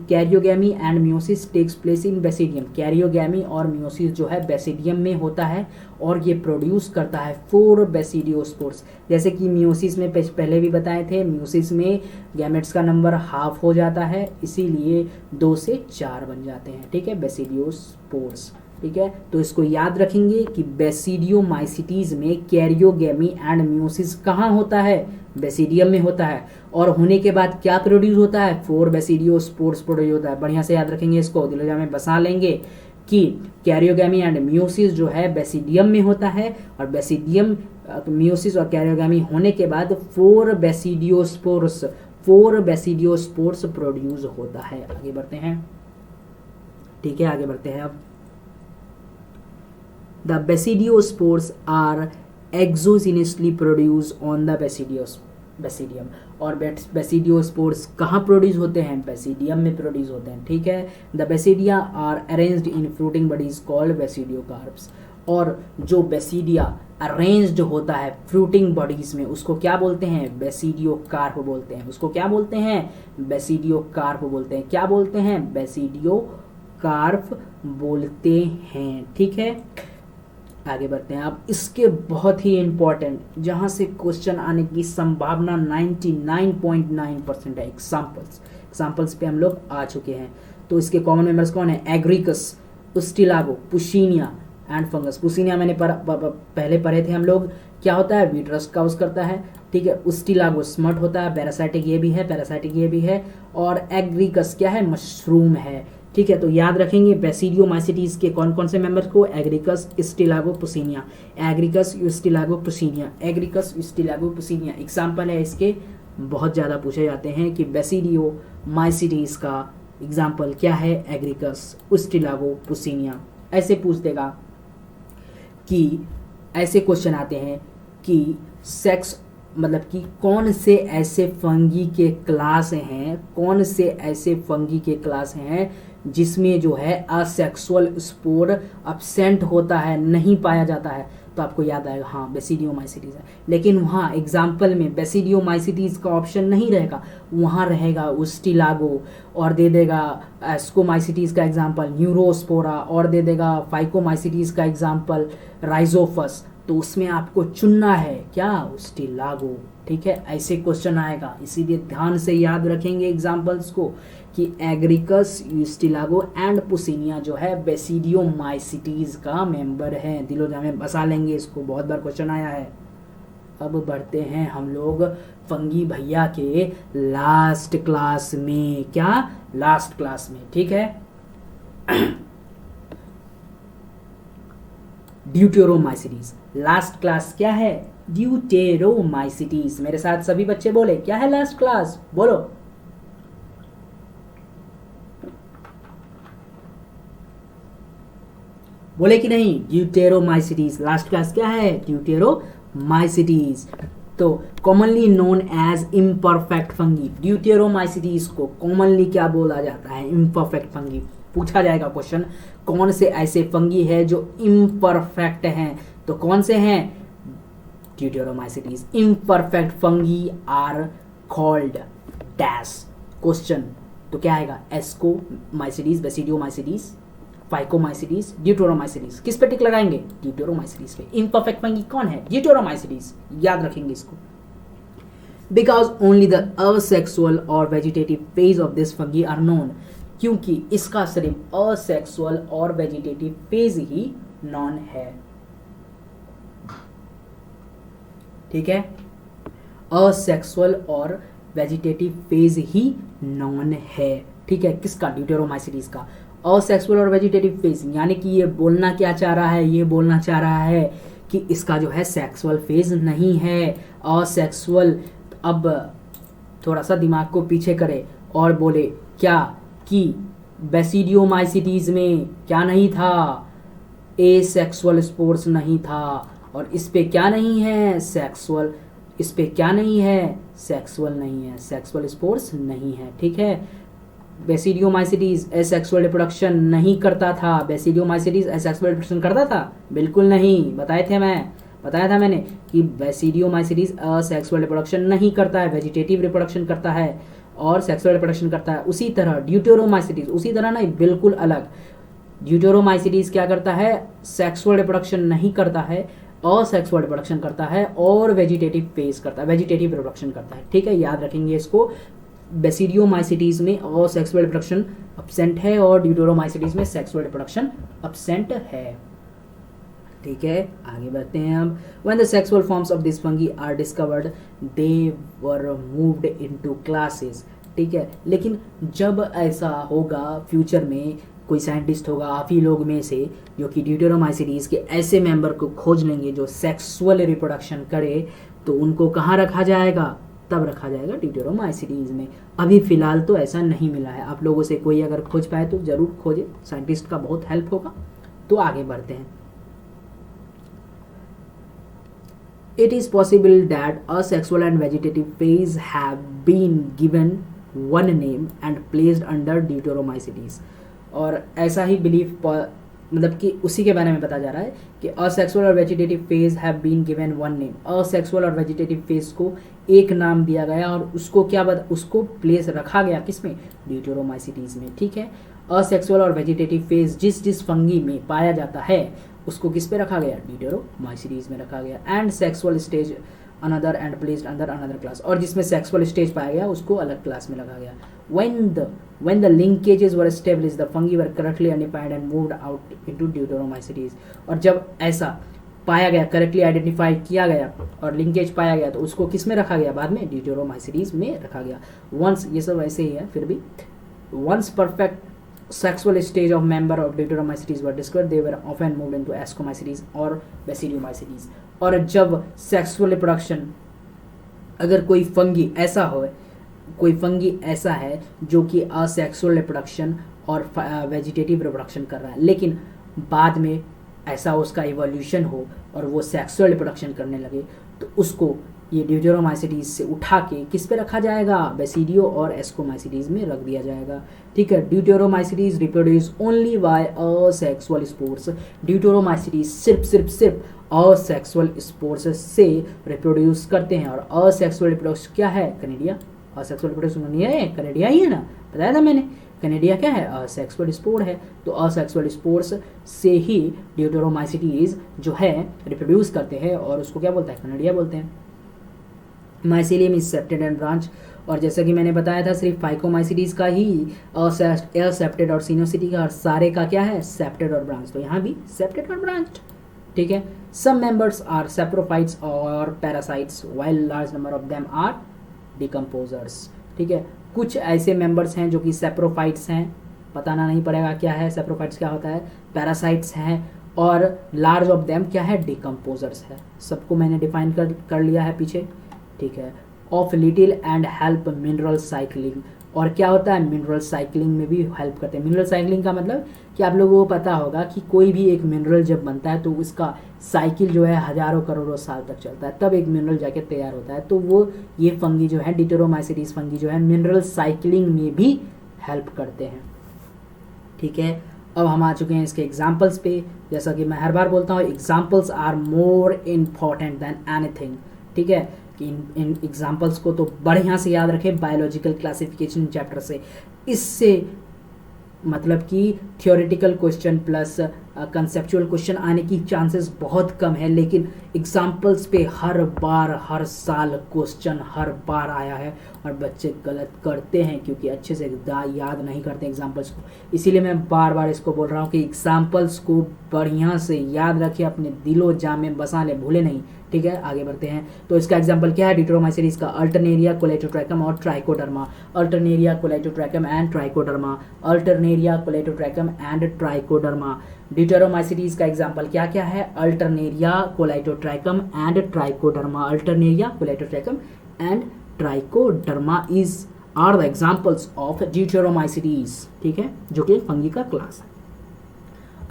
Karyogamy and meiosis takes place in basidium, karyogamy और म्यूसिस जो है बेसिडियम में होता है और ये प्रोड्यूस करता है 4 बेसिडियोस्पोर्स। जैसे कि म्यूसिस में पहले भी बताए थे, म्यूसिस में गैमेट्स का नंबर हाफ हो जाता है, इसीलिए 2 से 4 बन जाते हैं, ठीक है, बेसिडियोस्पोर्स, ठीक है। तो इसको याद रखेंगे कि बेसिडियोमाइसिटीज में कैरियोगेमी एंड म्यूसिस कहाँ होता है? बेसिडियम में होता है, और होने के बाद क्या प्रोड्यूस होता है? 4 बेसिडियोस्पोर्स प्रोड्यूस होता है। बढ़िया से याद रखेंगे इसको, दिलोजा में बसा लेंगे कि कैरियोगेमी एंड म्यूसिस जो है बेसिडियम में होता है, और बेसिडियम, म्यूसिस और कैरियोगेमी होने के बाद 4 बेसिडियोस्पोर्स प्रोड्यूस होता है। आगे बढ़ते हैं, ठीक है, आगे बढ़ते हैं अब। The basidiospores are exogenously produced on the basidium, और बेसिडियोस्पोर्स कहाँ प्रोड्यूस होते हैं? बेसिडियम में प्रोड्यूस होते हैं, ठीक है। The basidia are arranged in fruiting bodies called basidiocarps, और जो बेसिडिया अरेंज्ड होता है फ्रूटिंग बॉडीज में उसको क्या बोलते हैं? बेसिडियोकार्प बोलते हैं। उसको क्या बोलते हैं? बेसिडियोकार्प बोलते हैं। क्या बोलते हैं? बेसिडियोकार्प बोलते हैं, ठीक है। आगे बढ़ते हैं। अब इसके बहुत ही इंपॉर्टेंट, जहां से क्वेश्चन आने की संभावना 99.9% है, एग्जाम्पल्स पे हम लोग आ चुके हैं। तो इसके कॉमन मेंबर्स कौन है? Agaricus, Ustilago, पुशीनिया and fungus. पुशीनिया मैंने पहले पढ़े थे हम लोग, क्या होता है? वीट रस्ट काउज करता है, ठीक है। उस्टिलागो स्मट होता है, पैरासाइटिक ये भी है, और एग्रिकस क्या है? मशरूम है, ठीक है। तो याद रखेंगे बेसिडियोमाइसिटीज के कौन कौन से मेंबर्स को? Agaricus, स्टिलागो, पुसीनिया, Agaricus, स्टिलागो, पुसीनिया, Agaricus, स्टिलागो, पुसीनिया। एग्जाम्पल है इसके, बहुत ज़्यादा पूछे जाते हैं कि बेसिडियोमाइसिटीज का एग्जाम्पल क्या है? एग्रिकस, स्टिलागो, पुसीनिया। ऐसे पूछ देगा कि ऐसे क्वेश्चन आते हैं कि सेक्स मतलब कि कौन से ऐसे फंगी के क्लास हैं, जिसमें जो है असेक्सुअल स्पोर अब्सेंट होता है, नहीं पाया जाता है। तो आपको याद आएगा, हाँ, बेसिडियोमाइसिटीज है। लेकिन वहाँ एग्जाम्पल में बेसिडियोमाइसिटीज का ऑप्शन नहीं रहेगा, वहाँ रहेगा उस्टिलागो, और दे देगा एस्कोमाइसिटीज का एग्जाम्पल न्यूरोस्पोरा, और दे देगा फाइकोमाइसिटीज का एग्जाम्पल राइजोफस। तो उसमें आपको चुनना है क्या? उस्टिलागो, ठीक है। ऐसे क्वेश्चन आएगा, इसीलिए ध्यान से याद रखेंगे एग्जाम्पल्स को कि एग्रिकस, उस्टिलागो एंड पुसीनिया जो है बेसिडियोमाइसिटीज का मेंबर है। दिलोजा में बसा लेंगे इसको, बहुत बार क्वेश्चन आया है। अब बढ़ते हैं हम लोग फंगी भैया के लास्ट क्लास में। क्या? लास्ट क्लास में, ठीक है। ड्यूटेरोमाइसिटीज, लास्ट क्लास क्या है? ड्यूटेरोमाइसिटीज। मेरे साथ सभी बच्चे बोले, क्या है लास्ट क्लास? बोलो। बोले कि नहीं? ड्यूटेरोमाइसिटीज, लास्ट क्लास क्या है? ड्यूटेरोमाइसिटीज। तो commonly known as imperfect fungi, deuteromycetes को कॉमनली क्या बोला जाता है? Imperfect fungi. पूछा जाएगा क्वेश्चन, कौन से ऐसे फंगी है जो इम्परफेक्ट हैं? तो कौन से हैं? Deuteromycetes. Imperfect fungi are called dash. Question तो क्या आएगा? एस्कोमाइसीटीज, बेसिडियोमाइसीटीज, फाइकोमाइसीटीज, ड्यूटेरोमाइसीटीज। किस पे टिक लगाएंगे? ड्यूटेरोमाइसीटीज पे। इम्परफेक्ट फंगी कौन है? ड्यूटेरोमाइसीटीज। याद रखेंगे इसको। बिकॉज ओनली द असेक्सुअल और vegetative phase of this fungi are known, क्योंकि इसका सिर्फ असेक्सुअल और वेजिटेटिव फेज ही नॉन है। ठीक है, असेक्सुअल और वेजिटेटिव फेज ही नॉन है। ठीक है, किसका? ड्यूटेरोमाइसीटीज का। असेक्सुअल और वेजिटेटिव फेज, यानी कि ये बोलना क्या चाह रहा है? ये बोलना चाह रहा है कि इसका जो है सेक्सुअल फेज नहीं है, असेक्सुअल। अब थोड़ा सा दिमाग को पीछे करे और बोले क्या कि बेसिडियोमाइसीटीज में क्या नहीं था? एसेक्सुअल स्पोर्स नहीं था। और इस पे क्या नहीं है? सेक्सुअल। इस पे क्या नहीं है? सेक्सुअल नहीं है, सेक्सुअल स्पोर्स नहीं है। ठीक है, बेसिडियोमाइसीटीज एसेक्सुअल रिप्रोडक्शन नहीं करता था। बेसिडियोमाइसीटीज एसेक्सुअल रिप्रोडक्शन करता था? बिल्कुल नहीं। बताया था मैंने कि बेसिडियोमाइसीटीज असेक्सुअल रिप्रोडक्शन नहीं करता है, वेजिटेटिव रिप्रोडक्शन करता है और सेक्सुअल रिप्रोडक्शन करता है। उसी तरह ड्यूटेरोमाइसीटीज, उसी तरह नहीं, बिल्कुल अलग। ड्यूटेरोमाइसीटीज क्या करता है? सेक्सुअल रिप्रोडक्शन नहीं करता है, असेक्सुअल रिप्रोडक्शन करता है और वेजिटेटिव फेज करता है, वेजिटेटिव रिप्रोडक्शन करता है। ठीक है, याद रखेंगे इसको। बेसिडियोमाइसीटीज में असेक्सुअल रिप्रोडक्शन अब्सेंट है और ड्यूटेरोमाइसीटीज में सेक्सुअल रिप्रोडक्शन अब्सेंट है। ठीक है, आगे बढ़ते हैं हम। When the sexual forms of this fungi are discovered they were moved into classes. ठीक है, लेकिन जब ऐसा होगा फ्यूचर में, कोई साइंटिस्ट होगा आप ही लोग में से जो कि ड्यूटेरोमाइसीटीज के ऐसे मेंबर को खोज लेंगे जो सेक्सुअल रिप्रोडक्शन करे, तो उनको कहाँ रखा जाएगा? तब रखा जाएगा ड्यूटेरोमाइसीटीज में। अभी फिलहाल तो ऐसा नहीं मिला है। आप लोगों से कोई अगर खोज पाए तो जरूर खोजे, साइंटिस्ट का बहुत हेल्प होगा। तो आगे बढ़ते हैं। It is possible that asexual and vegetative phase have been given one name and placed under deuteromycetes। और ऐसा ही बिलीफ मतलब कि उसी के बारे में बताया जा रहा है कि असेक्सुअल और vegetative phase have been given one name. Asexual और वेजिटेटिव फेज को एक नाम दिया गया और उसको क्या उसको प्लेस रखा गया किसमें? ड्यूटेरोमाइसीटीज में। ठीक है, असेक्सुअल और वेजिटेटिव फेज जिस जिस फंगी में पाया जाता है उसको किस पे रखा गया? ड्यूटेरोमाइसीटीज में रखा गया। And sexual stage another and placed under another class, और जिसमें सेक्सुअल स्टेज पाया गया उसको अलग क्लास में रखा गया। when the linkages were established, the fungi were correctly identified and moved out into deuteromycetes। और जब ऐसा पाया गया, करेक्टली आइडेंटिफाई किया गया और लिंकेज पाया गया, तो उसको किस में रखा गया? बाद में ड्यूटेरोमाइसीटीज में रखा गया। वंस, ये सब ऐसे ही है फिर भी, once perfect sexual stage of member of deuteromycetes were discovered, they were often moved into ascomycetes और basidiomycetes। और जब सेक्सुअल रिप्रोडक्शन, अगर कोई फंगी ऐसा हो, कोई फंगी ऐसा है जो कि असेक्सुअल रिप्रोडक्शन और वेजिटेटिव रिप्रोडक्शन कर रहा है, लेकिन बाद में ऐसा उसका इवोल्यूशन हो और वो सेक्सुअल रिप्रोडक्शन करने लगे, तो उसको ये ड्यूटेरोमाइसीटीज से उठा के किस पे रखा जाएगा? बेसिडियो और एस्कोमाइसीटीज में रख दिया जाएगा। ठीक है, deuteromycetes reproduce only by asexual spores. Deuteromycetes सिर्फ असेक्सुअल स्पोर्स से रिप्रोड्यूस करते हैं। और असेक्सुअल रिप्रोडक्शन क्या है? कनेडिया। असेक्सुअल रिप्रोडक्शन नहीं है, कनेडिया ही है ना, बताया था मैंने। कनेडिया क्या है? असेक्सुअल स्पोर है। तो असेक्सुअल स्पोर्स से ही ड्यूटेरोमाइसीटीज जो है रिप्रोड्यूस करते हैं और उसको क्या बोलते हैं? कनेडिया बोलते हैं। Mycelium is septate and branch, और जैसा कि मैंने बताया था सिर्फ फाइकोमाइसीटीज का ही असेप्टेड और सिनोसिटी का, और सारे का क्या है? सेप्टेड और ब्रांच। तो यहाँ भी सेप्टेड और ब्रांच्ड। ठीक है, सम मेंबर्स आर सेप्रोफाइट्स और parasites while large number of them are decomposers. ठीक है, कुछ ऐसे मेंबर्स हैं जो कि सेप्रोफाइट्स हैं, बताना नहीं पड़ेगा क्या है सेप्रोफाइट्स, क्या होता है, पैरासाइट्स हैं, और लार्ज ऑफ देम क्या है? डिकम्पोजर्स है। सबको मैंने डिफाइन कर लिया है पीछे। ठीक है, of little and help mineral cycling, और क्या होता है, मिनरल साइकिलिंग में भी हेल्प करते हैं। मिनरल साइकिलिंग का मतलब कि आप लोगों को पता होगा कि कोई भी एक मिनरल जब बनता है तो उसका साइकिल जो है हजारों करोड़ों साल तक चलता है, तब एक मिनरल जाके तैयार होता है। तो वो ये फंगी जो है, डिटेरोमाइसिटीज फंगी जो है, मिनरल साइकिलिंग में भी हेल्प करते हैं। ठीक है, अब हम आ चुके हैं इसके एग्जाम्पल्स पे। जैसा कि मैं हर बार बोलता हूँ, examples are more important than anything. ठीक है, कि इन एग्जाम्पल्स को तो बढ़िया से याद रखें बायोलॉजिकल क्लासिफिकेशन चैप्टर से। इससे मतलब कि theoretical question plus conceptual question आने की चांसेस बहुत कम है, लेकिन एग्जाम्पल्स पे हर बार हर साल क्वेश्चन हर बार आया है और बच्चे गलत करते हैं क्योंकि अच्छे से याद नहीं करते एग्जाम्पल्स को। इसीलिए मैं बार बार इसको बोल रहा हूँ कि एग्जाम्पल्स को बढ़िया से याद रखें, अपने दिलो जान में बसा लें, भूले नहीं। ठीक है, आगे बढ़ते हैं। तो इसका एग्जांपल क्या है, डिटेरोमाइसिटीज का, अल्टरनेरिया, कोलेटोट्रैकम और Trichoderma. Alternaria, Colletotrichum and Trichoderma. Alternaria, Colletotrichum and Trichoderma. Deuteromycetes का एग्जांपल क्या क्या है, Alternaria, Colletotrichum and Trichoderma. Alternaria, Colletotrichum and Trichoderma is are the examples of deuteromycetes. ठीक है, जो कि फंगी का क्लास है।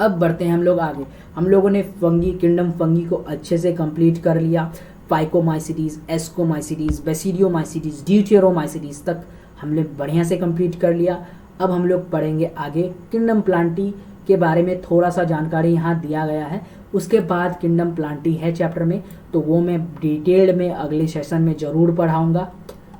अब बढ़ते हैं हम लोग आगे। हम लोगों ने फंगी, किंगडम फंगी को अच्छे से कंप्लीट कर लिया। फाइकोमाइसिटीज, एस्कोमाइसिटीज, बेसिडियोमाइसिटीज, ड्यूटेरोमाइसिटीज तक हमने बढ़िया से कंप्लीट कर लिया। अब हम लोग पढ़ेंगे आगे किंगडम प्लांटी के बारे में, थोड़ा सा जानकारी यहाँ दिया गया है। उसके बाद किंगडम प्लांटी है चैप्टर में, तो वो मैं डिटेल्ड में अगले सेशन में ज़रूर पढ़ाऊँगा।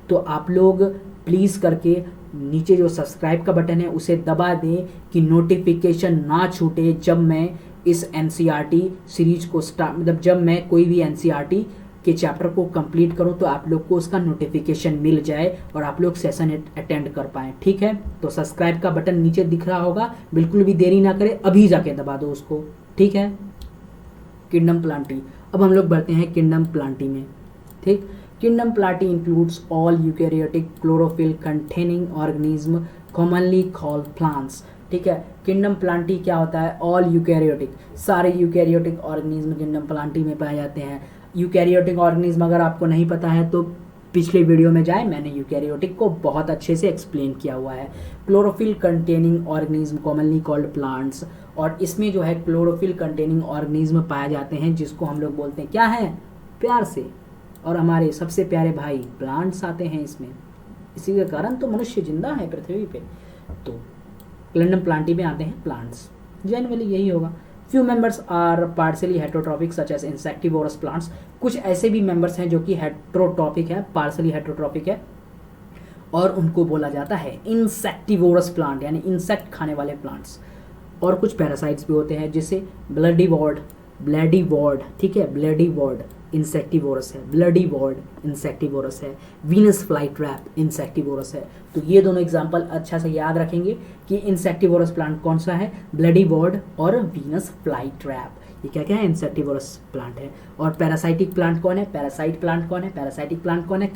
तो आप लोग प्लीज़ करके नीचे जो सब्सक्राइब का बटन है उसे दबा दें कि नोटिफिकेशन ना छूटे जब मैं इस एनसीईआरटी सीरीज को मतलब जब मैं कोई भी एनसीईआरटी के चैप्टर को कंप्लीट करूं तो आप लोग को उसका नोटिफिकेशन मिल जाए और आप लोग सेशन अटेंड कर पाएँ। ठीक है, तो सब्सक्राइब का बटन नीचे दिख रहा होगा, बिल्कुल भी देरी ना करें, अभी जाके दबा दो उसको। ठीक है, किंगडम प्लांटी। अब हम लोग बढ़ते हैं किंगडम प्लांटी में। ठीक, Kingdom Platy includes all eukaryotic chlorophyll containing organism commonly called plants। ठीक है, किंगडम प्लांटी क्या होता है, ऑल यूकैरियोटिक, सारे यूकैरियोटिक ऑर्गेनिज्म किंगडम प्लांटी में पाए जाते हैं। यूकैरियोटिक ऑर्गेनिज्म अगर आपको नहीं पता है तो पिछले वीडियो में जाए, मैंने यूकैरियोटिक को बहुत अच्छे से एक्सप्लेन किया हुआ है। Chlorophyll containing organism commonly called plants, और इसमें जो है क्लोरोफिल कंटेनिंग ऑर्गेनिज्म पाए जाते हैं जिसको हम लोग बोलते हैं क्या है, प्यार से, और हमारे सबसे प्यारे भाई प्लांट्स आते हैं इसमें। इसी के कारण तो मनुष्य जिंदा है पृथ्वी पे। तो किंगडम प्लांटी में आते हैं प्लांट्स, जनरली यही होगा। Few members are partially heterotrophic such as insectivorous plants. कुछ ऐसे भी मेंबर्स हैं जो कि हेटेरोट्रॉपिक है, पार्शियली हेटेरोट्रॉपिक है, और उनको बोला जाता है इंसेक्टिवोरस प्लांट, यानी इंसेक्ट खाने वाले प्लांट्स। और कुछ पैरासाइट्स भी होते हैं जैसे ब्लडी वॉर्ड, ठीक है, ब्लडी वॉर्ड इंसेक्टिवोरस है, ब्लडी वॉर्ड इंसेक्टिवोरस है, वीनस फ्लाई ट्रैप इंसेक्टिवोरस है। तो ये दोनों एग्जांपल अच्छा से याद रखेंगे कि इंसेक्टिवोरस प्लांट कौन सा है, ब्लडी वॉर्ड और वीनस फ्लाई ट्रैप। ये क्या क्या है, इंसेक्टिवोरस प्लांट है। और पैरासाइटिक प्लांट कौन है, पैरासाइटिक प्लांट कौन है,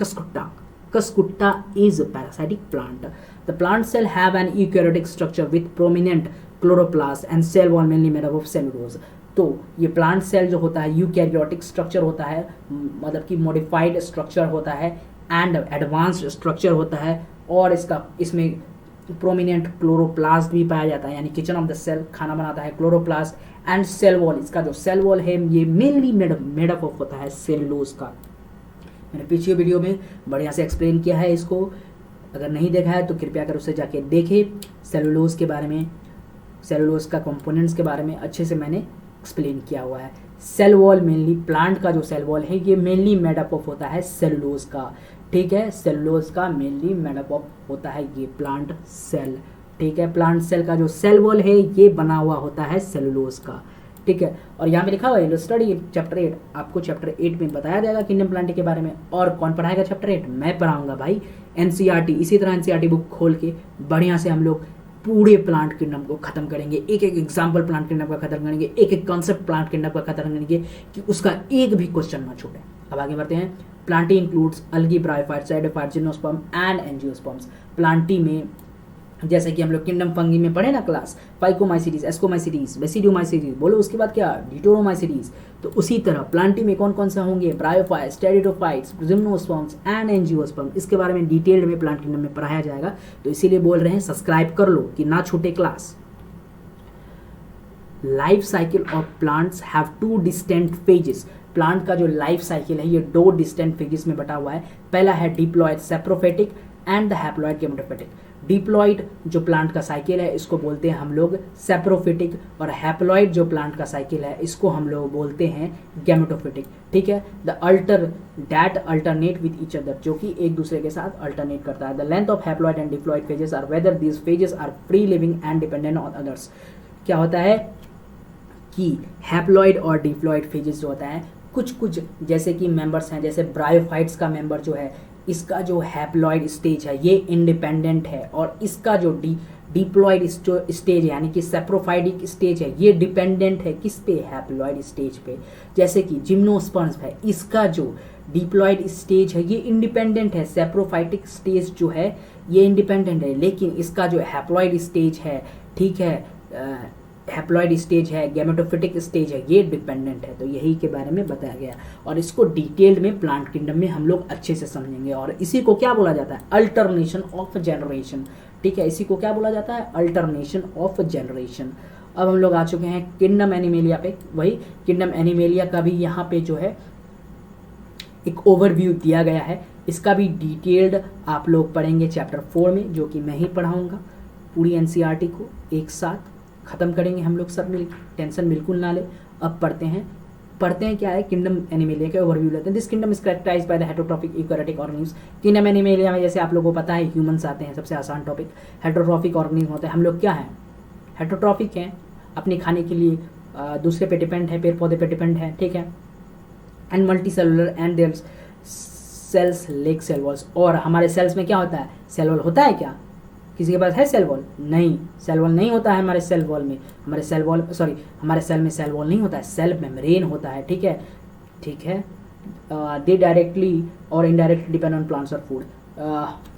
Cuscuta is parasitic plant. The plant cell have an eukaryotic structure with prominent chloroplast and cell wall mainly made up of cellulose. तो ये प्लांट सेल जो होता है यूकैरियोटिक स्ट्रक्चर होता है, मतलब कि मॉडिफाइड स्ट्रक्चर होता है एंड एडवांस्ड स्ट्रक्चर होता है, और इसमें प्रोमिनेंट क्लोरोप्लास्ट भी पाया जाता है, यानी किचन ऑफ द सेल खाना बनाता है क्लोरोप्लास्ट एंड सेल वॉल। इसका जो सेल वॉल है ये मेनली मेड अप ऑफ होता है सेलुलोज का। मैंने पिछले वीडियो में बढ़िया से एक्सप्लेन किया है इसको, अगर नहीं देखा है तो कृपया कर उसे जाके देखें। सेलुलोज के बारे में, सेलुलोज का कंपोनेंट्स के बारे में अच्छे से मैंने एक्सप्लेन किया हुआ है। सेल वॉल मेनली, प्लांट का जो सेल वॉल है ये मेनली मेड अप ऑफ होता है सेलुलोज का। ठीक है, सेलुलोज का मेनली मेड अप ऑफ होता है ये प्लांट सेल। ठीक है, प्लांट सेल का जो सेल वॉल है ये बना हुआ होता है सेलुलोज का। ठीक है, और यहाँ पे लिखा हुआ है स्टडी चैप्टर 8, आपको चैप्टर 8 में बताया जाएगा किंगडम प्लांटी के बारे में। और कौन पढ़ाएगा चैप्टर 8? मैं पढ़ाऊंगा भाई, एनसीईआरटी। इसी तरह एनसीईआरटी बुक खोल के बढ़िया से हम लोग पूरे प्लांट किंगडम को खत्म करेंगे, एक एक एग्जाम्पल प्लांट किंगडम का खत्म करेंगे, एक एक कॉन्सेप्ट प्लांट किंगडम का खत्म करेंगे कि उसका एक भी क्वेश्चन ना छूटे। अब आगे बढ़ते हैं। Plantae includes algae, bryophytes, pteridophytes, gymnosperm and angiosperms. Plantae में जैसे कि हम लोग किंगडम फंगी में पढ़े ना क्लास, फाइकोमाइसीटीज, एस्कोमाइसीटीज, बेसिडियोमाइसीटीज, बोलो उसके बाद क्या, डिटोरोमाइसीटीज। तो उसी तरह प्लांटी में कौन कौन से होंगे, bryophytes, pteridophytes, gymnosperms and angiosperm. इसके बारे में डिटेल्ड में प्लांट किंगडम में पढ़ाया जाएगा, तो इसीलिए बोल रहे हैं सब्सक्राइब कर लो कि ना छूटे class. Life cycle of plants have two distinct phases. Plant का जो लाइफ साइकिल है ये दो डिस्टेंट फेजेस में बटा हुआ है। पहला है diploid sporophytic and the haploid gametophytic. Diploid जो प्लांट का साइकिल है इसको बोलते हैं हम लोग सेप्रोफिटिक, और हैप्लॉयड जो प्लांट का साइकिल है इसको हम लोग बोलते हैं गेमेटोफिटिक। ठीक है, the alternate with each other, जो कि एक दूसरे के साथ अल्टरनेट करता है। The length of haploid and diploid phases are whether these phases are free living and dependent on others. क्या होता है कि हैप्लॉयड और डिप्लॉयड फेजेस जो होता है, कुछ कुछ जैसे कि मेंबर्स हैं, जैसे ब्रायोफाइट्स का मेंबर जो है इसका जो हैप्लॉयड स्टेज है ये इंडिपेंडेंट है, और इसका जो डिप्लॉयड स्टेज है यानी कि सेप्रोफाइटिक स्टेज है ये डिपेंडेंट है किस पे, हैप्लॉयड स्टेज पे। जैसे कि जिम्नोस्पर्म्स है, इसका जो डिप्लॉयड स्टेज है ये इंडिपेंडेंट है, सेप्रोफाइटिक स्टेज जो है ये इंडिपेंडेंट है, लेकिन इसका जो हैप्लॉयड स्टेज है, ठीक है, हैप्लॉयड स्टेज है, गैमेटोफिटिक स्टेज है, ये डिपेंडेंट है। तो यही के बारे में बताया गया, और इसको डिटेल्ड में प्लांट किंगडम में हम लोग अच्छे से समझेंगे। और इसी को क्या बोला जाता है, अल्टरनेशन ऑफ जनरेशन। ठीक है, इसी को क्या बोला जाता है, अल्टरनेशन ऑफ जनरेशन। अब हम लोग आ चुके हैं किंगडम एनिमेलिया पे। वही किंगडम एनिमेलिया का भी यहाँ पे जो है एक ओवरव्यू दिया गया है, इसका भी डिटेल्ड आप लोग पढ़ेंगे चैप्टर 4 में, जो कि मैं ही पढ़ाऊँगा। पूरी एनसीईआरटी को एक साथ खत्म करेंगे हम लोग सब मिल, टेंशन बिल्कुल ना ले। अब पढ़ते हैं क्या है, किंगडम एनिमेलिया के ओवरव्यू लेते हैं। This kingdom is characterized by the heterotrophic eukaryotic organism. Kingdom Animalia में जैसे आप लोगों को पता है ह्यूमंस आते हैं, सबसे आसान टॉपिक। हेटेरोट्रॉफिक ऑर्गेनिज्म होते हैं, हम लोग क्या हैं, हेटेरोट्रॉफिक हैं, अपने खाने के लिए दूसरे पे डिपेंड है, पेड़ पौधे पे डिपेंड है, ठीक है। And multi cellular and their cells lack cell walls. और हमारे सेल्स में क्या होता है, सेल वॉल होता है क्या, किसी के पास है सेल वॉल, नहीं, सेल वॉल नहीं होता है हमारे सेल वॉल में, हमारे सेल में सेल वॉल नहीं होता है, सेल मेम्ब्रेन होता है। ठीक है, ठीक है। दे डायरेक्टली और इनडायरेक्टली डिपेंड ऑन प्लांट्स और फूड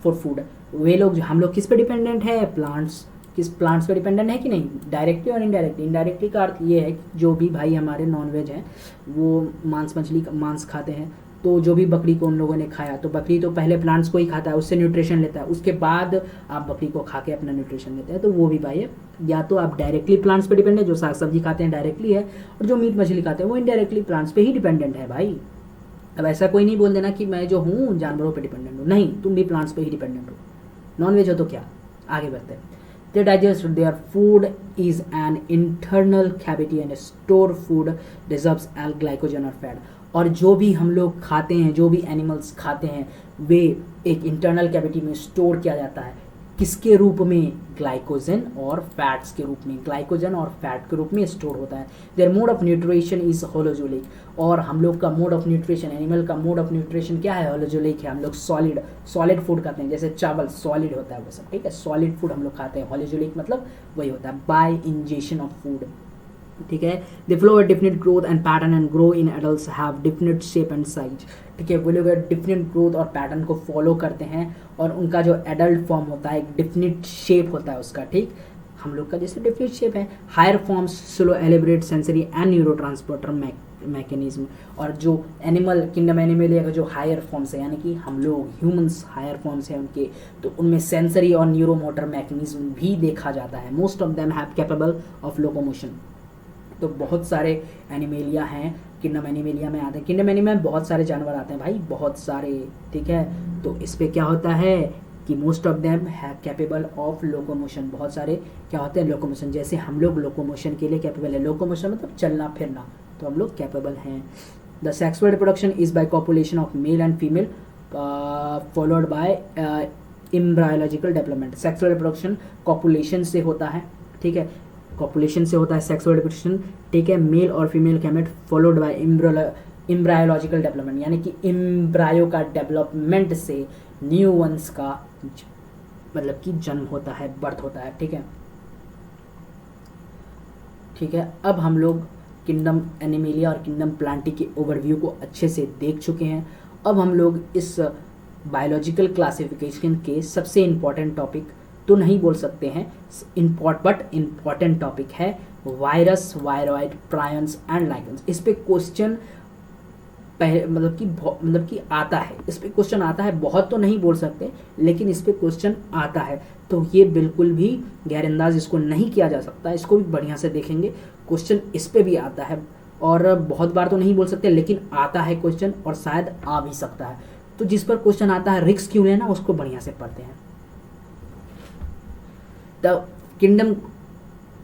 फॉर फूड। वे लोग, हम लोग किस पे डिपेंडेंट है, प्लांट्स पे डिपेंडेंट है कि नहीं, डायरेक्टली और इनडायरेक्टली। इनडायरेक्टली का अर्थ ये है कि जो भी भाई हमारे नॉनवेज हैं वो मांस खाते हैं, तो जो भी बकरी को उन लोगों ने खाया, तो बकरी तो पहले प्लांट्स को ही खाता है, उससे न्यूट्रिशन लेता है, उसके बाद आप बकरी को खा के अपना न्यूट्रिशन लेते हैं। तो वो भी भाई है, या तो आप डायरेक्टली प्लांट्स पे डिपेंड है, जो साग सब्जी खाते हैं डायरेक्टली है, और जो मीट मछली खाते हैं वो इनडायरेक्टली प्लांट्स पे ही डिपेंडेंट है भाई। अब ऐसा कोई नहीं बोल देना कि मैं जो हूँ जानवरों पर डिपेंडेंट हूँ, नहीं, तुम भी प्लांट्स पे ही डिपेंडेंट हो, नॉनवेज हो तो क्या। आगे बढ़ते हैं। They digest their food is an internal cavity and store food reserves and glycogen or fat। और जो भी हम लोग खाते हैं, जो भी एनिमल्स खाते हैं, वे एक इंटरनल कैविटी में स्टोर किया जाता है, किसके रूप में, ग्लाइकोजन और फैट्स के रूप में, ग्लाइकोजन और फैट के रूप में स्टोर होता है। Their mode of nutrition is holozoic. और हम लोग का मोड ऑफ न्यूट्रिशन, एनिमल का मोड ऑफ न्यूट्रिशन क्या है, होलोजोलिक है। हम लोग सॉलिड फूड खाते हैं, जैसे चावल सॉलिड होता है वो सब, ठीक है, सॉलिड फूड हम लोग खाते हैं। होलोजोलिक मतलब वही होता है, बाय इंजेशन ऑफ फूड, ठीक है। They follow at different growth and pattern and grow in adults have different shape and size, ठीक है। वो लोग डिफरेंट ग्रोथ और पैटर्न को फॉलो करते हैं, और उनका जो एडल्ट फॉर्म होता है एक डिफरेंट शेप होता है उसका, ठीक। हम लोग का जैसे डिफरेंट शेप है। Higher forms slow elaborate sensory and neuro transporter mechanism. और जो एनिमल किंगडम एनिमेलिया का जो हायर फॉर्म्स है, यानी कि हम लोग ह्यूमंस हायर फॉर्म्स हैं उनके, तो उनमें सेंसरी और न्यूरो मोटर मैकेनिज्म भी देखा जाता है। Most of them have capable of locomotion. तो बहुत सारे एनिमेलिया हैं किंगडम एनिमेलिया में आते हैं। किंगडम एनिमेलिया में बहुत सारे जानवर आते हैं भाई, बहुत सारे, ठीक है। तो इस पे क्या होता है कि मोस्ट ऑफ देम है कैपेबल ऑफ लोकोमोशन। बहुत सारे क्या होते हैं, लोकोमोशन। जैसे हम लोग लोकोमोशन के लिए कैपेबल है, लोकोमोशन मतलब चलना फिरना, तो हम लोग कैपेबल हैं। The sexual reproduction is by copulation of male and female followed by embryological development. Sexual reproduction copulation से होता है, ठीक है, कॉपुलेशन से होता है सेक्सुअल रिप्रोडक्शन, ठीक है, मेल और female gamete followed by embryological development, यानी कि एम्ब्रायो का डेवलपमेंट से न्यू वंस का मतलब कि जन्म होता है, बर्थ होता है, ठीक है, ठीक है। अब हम लोग किंगडम एनिमेलिया और किंगडम प्लांटी के ओवरव्यू को अच्छे से देख चुके हैं। अब हम लोग इस बायोलॉजिकल क्लासिफिकेशन के सबसे इम्पॉर्टेंट टॉपिक तो नहीं बोल सकते हैं, बट इम्पॉर्टेंट टॉपिक है virus, viroid, prions and lichens. इस पे क्वेश्चन मतलब कि आता है, इस पे क्वेश्चन आता है, बहुत तो नहीं बोल सकते लेकिन इस पे क्वेश्चन आता है। तो ये बिल्कुल भी गैरअंदाज इसको नहीं किया जा सकता, इसको भी बढ़िया से देखेंगे, क्वेश्चन इस पे भी आता है और बहुत बार तो नहीं बोल सकते लेकिन आता है क्वेश्चन और शायद आ भी सकता है। तो जिस पर क्वेश्चन आता है रिस्क क्यों लेना, उसको बढ़िया से पढ़ते हैं। द किंगडम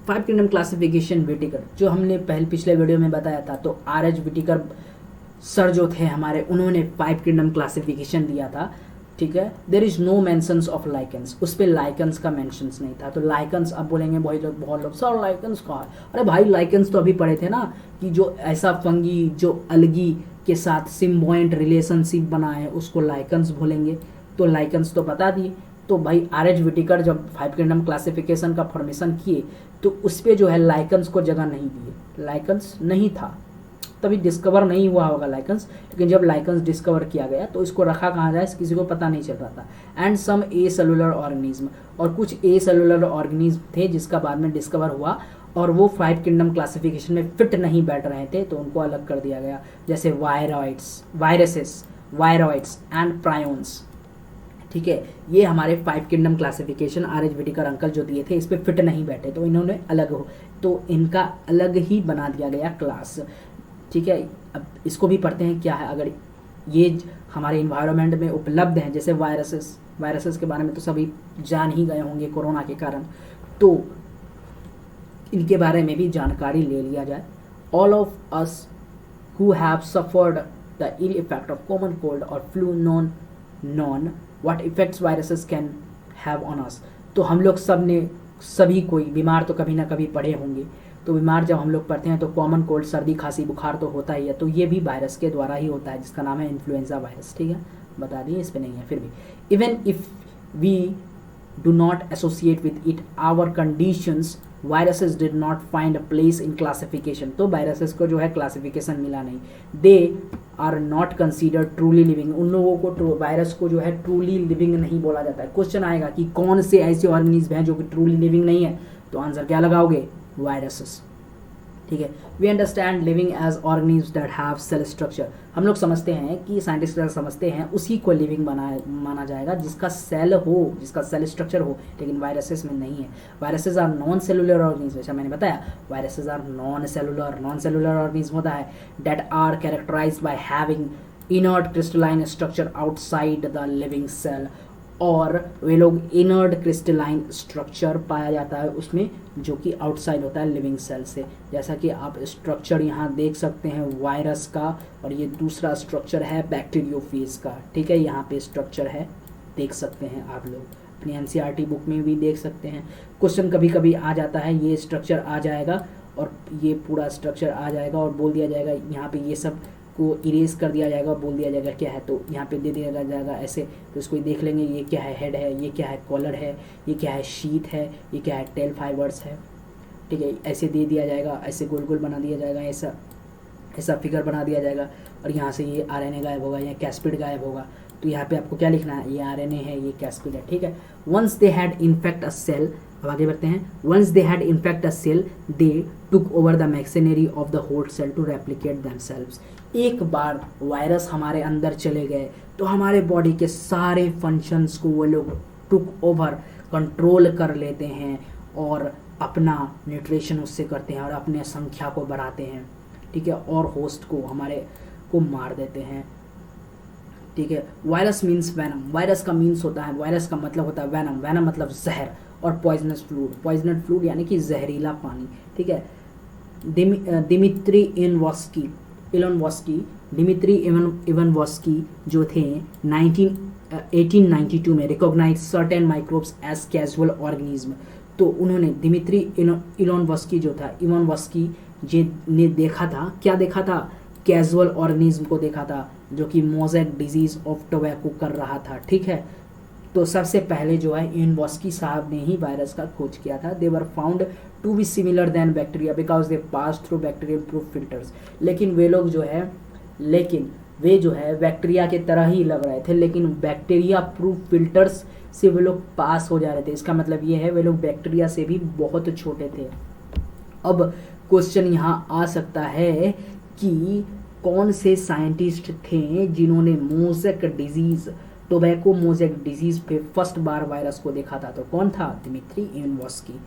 5 किंगडम क्लासिफिकेशन विटिकर, जो हमने पिछले वीडियो में बताया था, तो आर.एच. विटिकर सर जो थे हमारे, उन्होंने 5 किंगडम क्लासिफिकेशन दिया था, ठीक है। There is no mentions of lichens, उस पर लाइकेंस का मेंशंस नहीं था। तो लाइकेंस अब बोलेंगे बहुत लोग सर लाइकेंस कहाँ है, अरे भाई लाइकेंस तो अभी पढ़े थे ना, कि जो ऐसा फंगी जो अलगी के साथ सिम्बोयंट रिलेशनशिप बनाए उसको लाइकेंस बोलेंगे। तो लाइकेंस तो बता दिए। तो भाई आर.एच. विटिकर जब 5 किंगडम क्लासिफिकेशन का फॉर्मेशन किए तो उस पर जो है लाइकेंस को जगह नहीं दिए, लाइकेंस नहीं था, तभी डिस्कवर नहीं हुआ होगा लाइकेंस। लेकिन जब लाइकेंस डिस्कवर किया गया तो इसको रखा कहाँ जाए किसी को पता नहीं चल रहा था। And some acellular organism, और कुछ ए सेलुलर ऑर्गेनिज्म थे जिसका बाद में डिस्कवर हुआ और वो 5 किंगडम क्लासिफिकेशन में फिट नहीं बैठ रहे थे, तो उनको अलग कर दिया गया, जैसे वायरसेस, वायरॉइड्स एंड प्रायोन्स, ठीक है। ये हमारे 5 kingdom classification R H. Whittaker uncle जो दिए थे इस पे फिट नहीं बैठे, तो इन्होंने अलग हो, तो इनका अलग ही बना दिया गया क्लास, ठीक है। अब इसको भी पढ़ते हैं क्या है। अगर ये हमारे इन्वायरमेंट में उपलब्ध हैं, जैसे वायरसेस के बारे में तो सभी जान ही गए होंगे कोरोना के कारण, तो इनके बारे में भी जानकारी ले लिया जाए। All of us who have suffered the ill effect of common cold और flu known what effects viruses can have on us. तो हम लोग सभी कोई बीमार तो कभी ना कभी पड़े होंगे, तो बीमार जब हम लोग पड़ते हैं तो कॉमन कोल्ड, सर्दी खांसी बुखार तो होता ही है, तो ये भी वायरस के द्वारा ही होता है, जिसका नाम है इन्फ्लुएंजा वायरस, ठीक है। बता दिए, इस पे नहीं है फिर भी। Even if we do not associate with it our conditions, viruses did not find a place in classification. तो वायरसेस को जो है क्लासिफिकेशन मिला नहीं। They are not consider truly living, उन लोगों को वायरस को जो है ट्रूली लिविंग नहीं बोला जाता है। क्वेश्चन आएगा कि कौन से ऐसे ऑर्गेनिज्म हैं जो कि ट्रूली लिविंग नहीं है, तो आंसर क्या लगाओगे, वायरसेस, ठीक है। We understand living as organism that have cell structure, हम लोग समझते हैं कि साइंटिस्ट समझते हैं उसी को लिविंग माना जाएगा जिसका सेल हो, जिसका सेल स्ट्रक्चर हो, लेकिन वायरसेस में नहीं है। Viruses are non cellular organism, जैसा मैंने बताया viruses are non cellular organism होता है that are characterized by having inert crystalline structure outside the living cell, और वे लोग इनर्ट क्रिस्टलाइन स्ट्रक्चर पाया जाता है उसमें जो कि आउटसाइड होता है लिविंग सेल से। जैसा कि आप स्ट्रक्चर यहाँ देख सकते हैं वायरस का, और ये दूसरा स्ट्रक्चर है बैक्टीरियोफेज का, ठीक है। यहाँ पे स्ट्रक्चर है, देख सकते हैं आप लोग, अपनी एनसीईआरटी बुक में भी देख सकते हैं। क्वेश्चन कभी कभी आ जाता है, ये स्ट्रक्चर आ जाएगा और ये पूरा स्ट्रक्चर आ जाएगा और बोल दिया जाएगा, यहाँ पे ये सब को इरेज कर दिया जाएगा, बोल दिया जाएगा क्या है, तो यहाँ पे दे दिया जाएगा ऐसे, तो इसको देख लेंगे, ये क्या है, हेड है, ये क्या है, कॉलर है, ये क्या है, शीट है, ये क्या है, टेल फाइबर्स है, ठीक है। ऐसे दे दिया जाएगा, ऐसे गोल गोल बना दिया जाएगा, ऐसा फिगर बना दिया जाएगा, और यहाँ से ये आरएनए गायब होगा, या कैस्पिड गायब होगा। तो यहाँ पे आपको क्या लिखना है, ये आरएनए है, ये कैस्पिड है, ठीक है। Once they had infect a cell, अब आगे बढ़ते हैं। Once they had infect a cell they took over the machinery of the host cell to replicate themselves. एक बार वायरस हमारे अंदर चले गए तो हमारे बॉडी के सारे फंक्शंस को वो लोग टुक ओवर, कंट्रोल कर लेते हैं और अपना न्यूट्रिशन उससे करते हैं और अपने संख्या को बढ़ाते हैं, ठीक है, और होस्ट को हमारे को मार देते हैं, ठीक है। वायरस मीन्स वेनम, वायरस का मीन्स होता है, वायरस का मतलब होता है वेनम, वेनम मतलब जहर, और पॉइजनस फ्लूइड यानी कि जहरीला पानी, ठीक है। दिमित्री इवानोव्स्की जो थे 1892 में recognize certain microbes as casual organism. तो उन्होंने दिमित्री इवानोव्स्की जो था, इवानोव्स्की जी ने देखा था, क्या देखा था, कैजुअल ऑर्गेनिज्म को देखा था जो कि मोज़ेक डिजीज ऑफ टोबैको कर रहा था, ठीक है। तो सबसे पहले जो है इवानोव्स्की साहब ने ही वायरस का खोज किया था। They were found to be similar than bacteria because they pass through bacterial proof filters. लेकिन वे जो है बैक्टीरिया के तरह ही लग रहे थे, लेकिन बैक्टीरिया प्रूफ फिल्टर्स से वे लोग पास हो जा रहे थे। इसका मतलब ये है वे लोग बैक्टीरिया से भी बहुत छोटे थे। अब क्वेश्चन यहाँ आ सकता है कि कौन से साइंटिस्ट थे जिन्होंने mosaic disease, tobacco mosaic disease पे फर्स्ट बार वायरस को देखा था? तो कौन था? Dmitri Ivanowsky.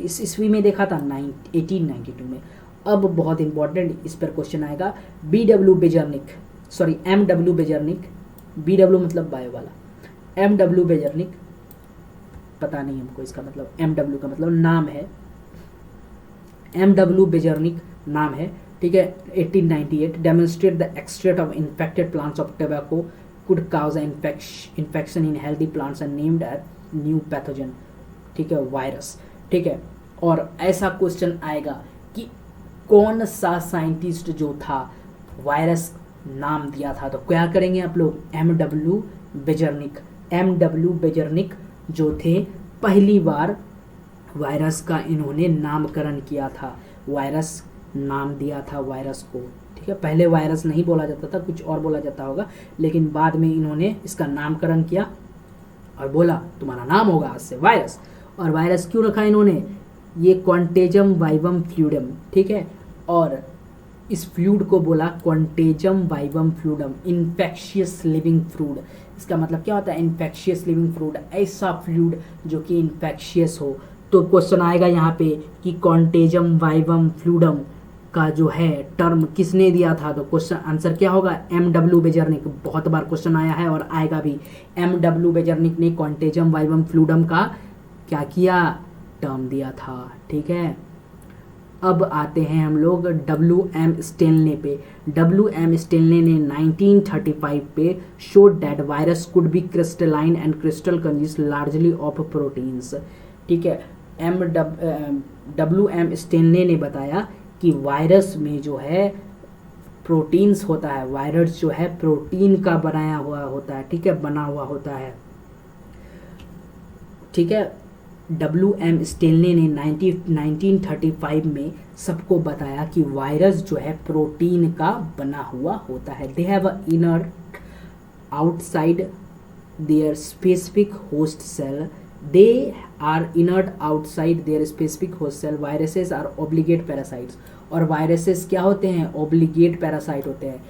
इस ईस्वी में देखा था 1892 में। अब बहुत इंपॉर्टेंट इस पर क्वेश्चन आएगा। BW बेजर्निक, सॉरी MW बेजर्निक, BW मतलब बायो वाला, MW बेजर्निक पता नहीं हमको इसका मतलब, MW का मतलब नाम है, MW बेजर्निक नाम है, ठीक है। 1898 demonstrate the extract of infected plants of tobacco could cause infection in healthy plants and named at new pathogen, ठीक है, वायरस, ठीक है। और ऐसा क्वेश्चन आएगा कि कौन सा साइंटिस्ट जो था वायरस नाम दिया था? तो क्या करेंगे आप लोग? MW बेजर्निक, MW बेजर्निक जो थे पहली बार वायरस का इन्होंने नामकरण किया था, वायरस नाम दिया था वायरस को, ठीक है। पहले वायरस नहीं बोला जाता था, कुछ और बोला जाता होगा, लेकिन बाद में इन्होंने इसका नामकरण किया और बोला तुम्हारा नाम होगा आज से वायरस। और वायरस क्यों रखा इन्होंने? ये क्वांटेजम वाइवम फ्लूइडम, ठीक है। और इस फ्लूइड को बोला क्वांटेजम vivum fluidum, infectious living fluid. इसका मतलब क्या होता है? इन्फेक्शियस लिविंग फ्लूइड, ऐसा फ्लूइड जो कि इन्फेक्शियस हो। तो क्वेश्चन आएगा यहाँ पे कि क्वांटेजम वाइवम फ्लूइडम का जो है टर्म किसने दिया था? तो क्वेश्चन आंसर क्या होगा? MW बेजर्निक। बहुत बार क्वेश्चन आया है और आएगा भी। MW बेजर्निक ने क्वांटेजम वाइवम फ्लूइडम का क्या किया? टर्म दिया था, ठीक है। अब आते हैं हम लोग WM स्टेनले पे। WM स्टेनले ने 1935 पे showed that virus could be crystalline and crystal consist largely of proteins, ठीक है। WM स्टेनले ने बताया कि वायरस में जो है प्रोटीन्स होता है, वायरस जो है प्रोटीन का बनाया हुआ होता है, ठीक है, बना हुआ होता है, ठीक है। WM स्टेनले ने 1935 में सबको बताया कि वायरस जो है प्रोटीन का बना हुआ होता है। They have inner outside their specific host cell, they are inert outside their specific host cell, viruses are obligate parasites. और वायरसेस क्या होते हैं? ऑब्लिगेट पैरासाइट होते हैं।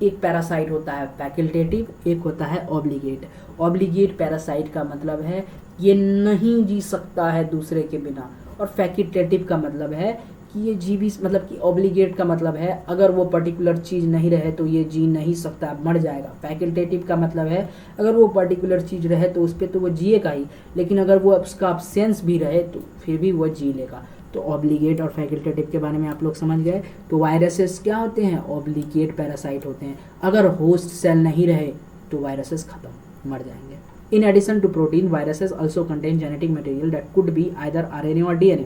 एक पैरासाइट होता है फैकल्टेटिव, एक होता है ऑब्लिगेट। ऑब्लिगेट पैरासाइट का मतलब है ये नहीं जी सकता है दूसरे के बिना, और फैकल्टेटिव का मतलब है कि ये जी भी, मतलब कि ऑब्लिगेट का मतलब है अगर वो पर्टिकुलर चीज़ नहीं रहे तो ये जी नहीं सकता, मर जाएगा। फैकल्टेटिव का मतलब है अगर वो पर्टिकुलर चीज़ रहे तो उस पर तो वो जिएगा ही, लेकिन अगर वो उसका अब्सेंस भी रहे तो फिर भी वो जी लेगा। तो ऑब्लिगेट और फैकल्टेटिव के बारे में आप लोग समझ गए। तो वायरसेस क्या होते हैं? ऑब्लिगेट पैरासाइट होते हैं। अगर होस्ट सेल नहीं रहे तो वायरसेस खत्म, मर जाएंगे। In addition to protein, viruses also contain genetic material that could be either RNA और DNA,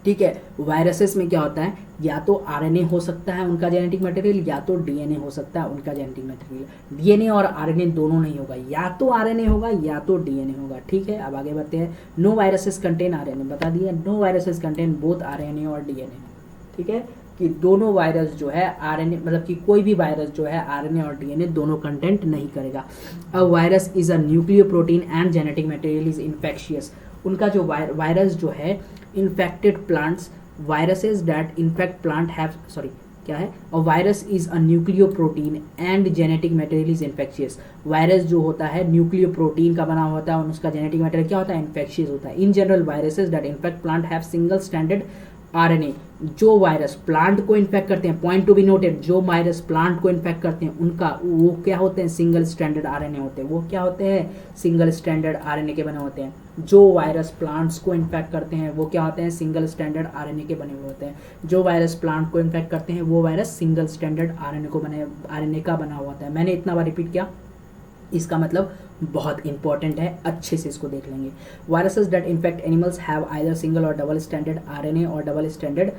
ठीक है। वायरसेस में क्या होता है? या तो RNA हो सकता है उनका जेनेटिक मटेरियल, या तो DNA हो सकता है उनका जेनेटिक मटेरियल। DNA और RNA दोनों नहीं होगा, या तो RNA होगा या तो DNA होगा, ठीक है। अब आगे बढ़ते हैं। नो वायरसेस कंटेन RNA, बता दिया, no viruses contain both RNA और DNA, ठीक है, कि दोनों वायरस जो है RNA, मतलब कि कोई भी वायरस जो है RNA और DNA दोनों कंटेंट नहीं करेगा। A virus is a nucleo protein and genetic material is infectious. उनका जो वायरस जो है infected plants, viruses that infect plant have, sorry क्या है, और virus is a nucleo protein and genetic material is infectious. Virus जो होता है न्यूक्लियो प्रोटीन का बना होता है और उसका जेनेटिक मटेरियल क्या होता है? इन्फेक्शियस होता है। In general viruses that infect plant have single standard RNA। जो वायरस प्लांट को इन्फेक्ट करते हैं, पॉइंट टू बी नोटेड, जो वायरस प्लांट को इन्फेक्ट करते हैं उनका वो क्या होते हैं? सिंगल स्टैंडर्ड RNA होते हैं। वो क्या होते हैं? सिंगल स्टैंडर्ड RNA के बने होते हैं। जो वायरस प्लांट्स को इन्फेक्ट करते हैं वो क्या होते हैं? सिंगल स्टैंडर्ड RNA के बने हुए होते हैं। जो वायरस प्लांट को इन्फेक्ट करते हैं वो वायरस सिंगल स्टैंडर्ड RNA का बना हुआ होता है। मैंने इतना बार रिपीट किया, इसका मतलब बहुत इंपॉर्टेंट है, अच्छे से इसको देख लेंगे। Viruses that infect animals have either single और डबल स्टैंडर्ड RNA और डबल स्टैंडर्ड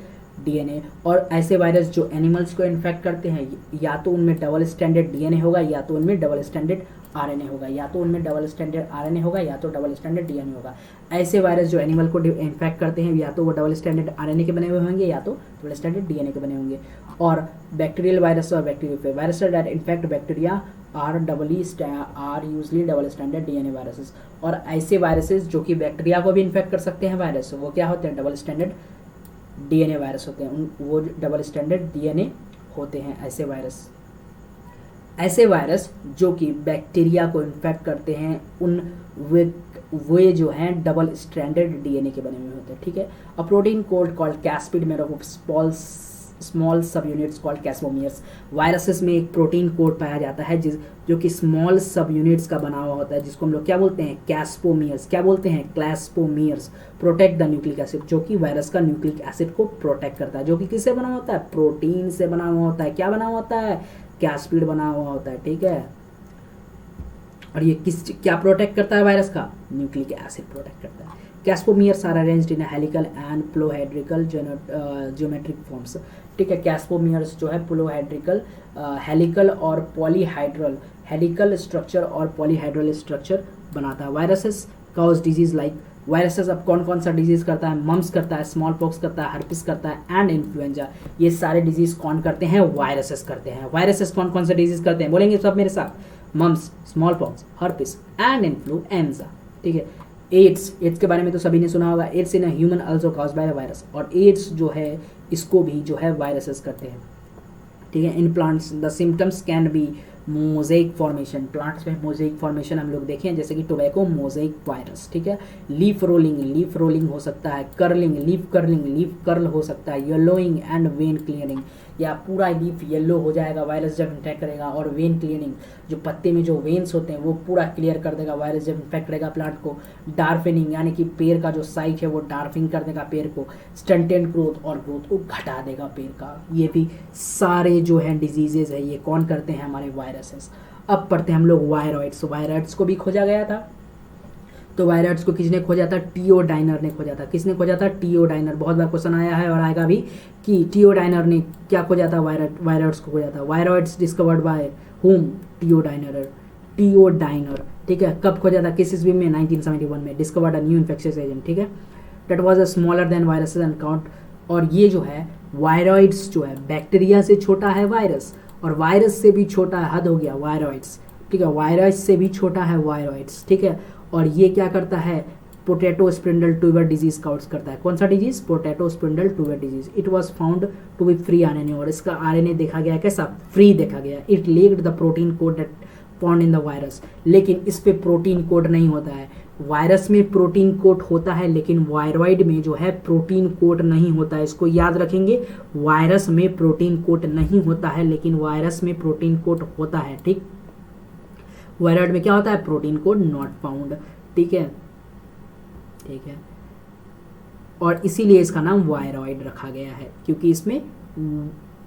DNA। और ऐसे वायरस जो एनिमल्स को इन्फेक्ट करते हैं या तो उनमें डबल स्टैंडर्ड DNA होगा या तो उनमें डबल स्टैंडर्ड RNA होगा, या तो उनमें डबल स्टैंडर्ड RNA होगा या तो डबल स्टैंडर्ड DNA होगा। ऐसे वायरस जो एनिमल को इन्फेक्ट करते हैं या तो वो डबल स्टैंडर्ड RNA के बने हुए होंगे या तो डबल स्टैंडर्ड DNA के बने होंगे। और बैक्टीरियल वायरस और bacteria virus that infect bacteria are usually double standard DNA viruses. और ऐसे वायरसेस जो कि बैक्टीरिया को भी इन्फेक्ट कर सकते हैं वायरस, वो क्या होते हैं, डबल स्टैंडर्ड डीएनए वायरस होते हैं। वो डबल स्टैंडर्ड डीएनए होते हैं ऐसे वायरस जो कि बैक्टीरिया को इन्फेक्ट करते हैं, वे जो हैं डबल स्ट्रैंडेड डीएनए के बने हुए होते हैं। ठीक है। A protein code called capsid made of small सब यूनिट्स कॉल्ड कैस्पोमियर्स। वायरसेस में एक प्रोटीन कोड पाया जाता है जो कि स्मॉल सब यूनिट्स का बना हुआ होता है, जिसको हम लोग क्या बोलते हैं, कैस्पोमियर्स। क्या बोलते हैं, क्लैस्पोमियर्स। प्रोटेक्ट द न्यूक्लिक एसिड, जो कि वायरस का न्यूक्लिक एसिड को प्रोटेक्ट करता है, जो कि किससे बना होता है, प्रोटीन से बना हुआ होता है। क्या बना हुआ होता है, कैस्पिड बना हुआ होता है। ठीक है। और ये क्या प्रोटेक्ट करता है वायरस का, न्यूक्लिक एसिड प्रोटेक्ट करता है। Capsomeres are arranged in helical and polyhedral geometric forms. ठीक है। कैस्पोमियर्स जो है प्लोहेड्रिकल, हेलिकल और पॉलीहाइड्रल, हेलिकल स्ट्रक्चर और पॉलीहाइड्रल स्ट्रक्चर बनाता है। Viruses cause disease like, viruses अब कौन कौन सा डिजीज करता है, मम्स करता है, स्मॉल पॉक्स करता है, हर्पिस करता है एंड इन्फ्लुएंजा। ये सारे डिजीज कौन करते हैं, वायरसेस करते हैं। वायरसेस कौन कौन सा डिजीज करते हैं, बोलेंगे सब मेरे साथ, mumps, smallpox, herpes and influenza. ठीक है। एड्स के बारे में तो सभी ने सुना होगा। AIDS in human also caused by virus, और एड्स जो है इसको भी जो है वायरसेस करते हैं। ठीक है। In plants the symptoms can be mosaic formation, plants में मोज़ेक फॉर्मेशन हम लोग देखें, जैसे कि टोबैको मोज़ेक वायरस। ठीक है। लीफ रोलिंग हो सकता है, कर्लिंग, लीफ कर्ल हो सकता है, येलोइंग एंड वेन क्लियरिंग, या पूरा लीफ येलो हो जाएगा वायरस जब इन्फेक्ट करेगा। और वेन क्लियरिंग, जो पत्ते में जो वेन्स होते हैं वो पूरा क्लियर कर देगा वायरस जब इन्फेक्ट करेगा प्लांट को। डार्फनिंग, यानी कि पेड़ का जो साइज है वो डार्फिंग कर देगा पेड़ को। स्टंटेड ग्रोथ, और ग्रोथ को घटा देगा पेड़ का। ये भी सारे जो है डिजीजेज है ये कौन करते हैं, हमारे वायरसेस। अब पढ़ते हैं हम लोग वायरॉइड्स। वायरॉइड्स को भी खोजा गया था, तो वायरॉइड्स को किसने खोजा था, टीओडाइनर ने खोजा था। किसने खोजा था, टीओडाइनर। बहुत बार क्वेश्चन आया है और आएगा भी कि टीओडाइनर ने क्या खोजा था, वायरॉइड्स को खोजा था। Viroids discovered by whom, टीओडाइनर। ठीक है। कब खोजा था, किस ईस्वी में, 1971 में। Discovered a new infectious agent. ठीक है। That was a smaller than viruses and count. और ये जो है वायरॉइड्स जो है बैक्टीरिया से छोटा है वायरस, और वायरस से भी छोटा है, हद हो गया, वायरॉइड्स। ठीक है। वायरस से भी छोटा है वायरॉइड्स। ठीक है। और ये क्या करता है, potato spindle tuber disease cause करता है। कौन सा disease, potato spindle tuber disease. It was found to be free RNA, और इसका आरएनए देखा गया कैसा, फ्री देखा गया। It lacked the protein coat that found in the virus, लेकिन इस पे प्रोटीन कोड नहीं होता है। वायरस में प्रोटीन कोड होता है, लेकिन वायरॉइड में जो है प्रोटीन कोड नहीं होता है। इसको याद रखेंगे, वायरस में प्रोटीन कोड नहीं होता है, लेकिन वायरस में प्रोटीन कोड होता है। ठीक। वायरॉइड में क्या होता है, प्रोटीन कोड नॉट फाउंड। ठीक है। ठीक है। और इसीलिए इसका नाम वायरॉइड रखा गया है, क्योंकि इसमें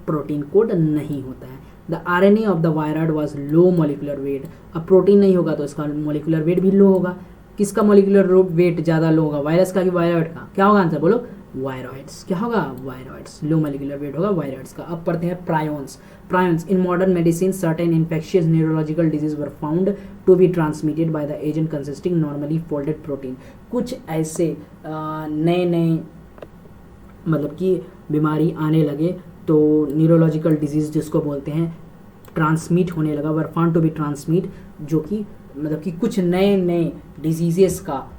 प्रोटीन कोड नहीं होता है। The RNA of the viroid was low molecular wait. अब प्रोटीन नहीं होगा तो इसका मोलिकुलर वेट भी लो होगा। किसका मोलिकुलर वेट ज़्यादा लो होगा, वायरस का कि वायरॉइड का? क्या होगा आंसर, बोलो, वायरॉइड्स। क्या होगा, वायरॉइड्स। लो मोलिकुलर वेट होगा वायरॉइड्स का। अब पढ़ते हैं prions. Prions in modern medicine certain infectious neurological disease were found to be transmitted by the agent consisting normally folded protein. कुछ ऐसे नए नए मतलब कि बीमारी आने लगे, तो न्यूरोलॉजिकल डिजीज जिसको बोलते हैं, ट्रांसमिट होने लगा, were found to be transmit, जो कि मतलब कि कुछ नए नए डिजीजेस का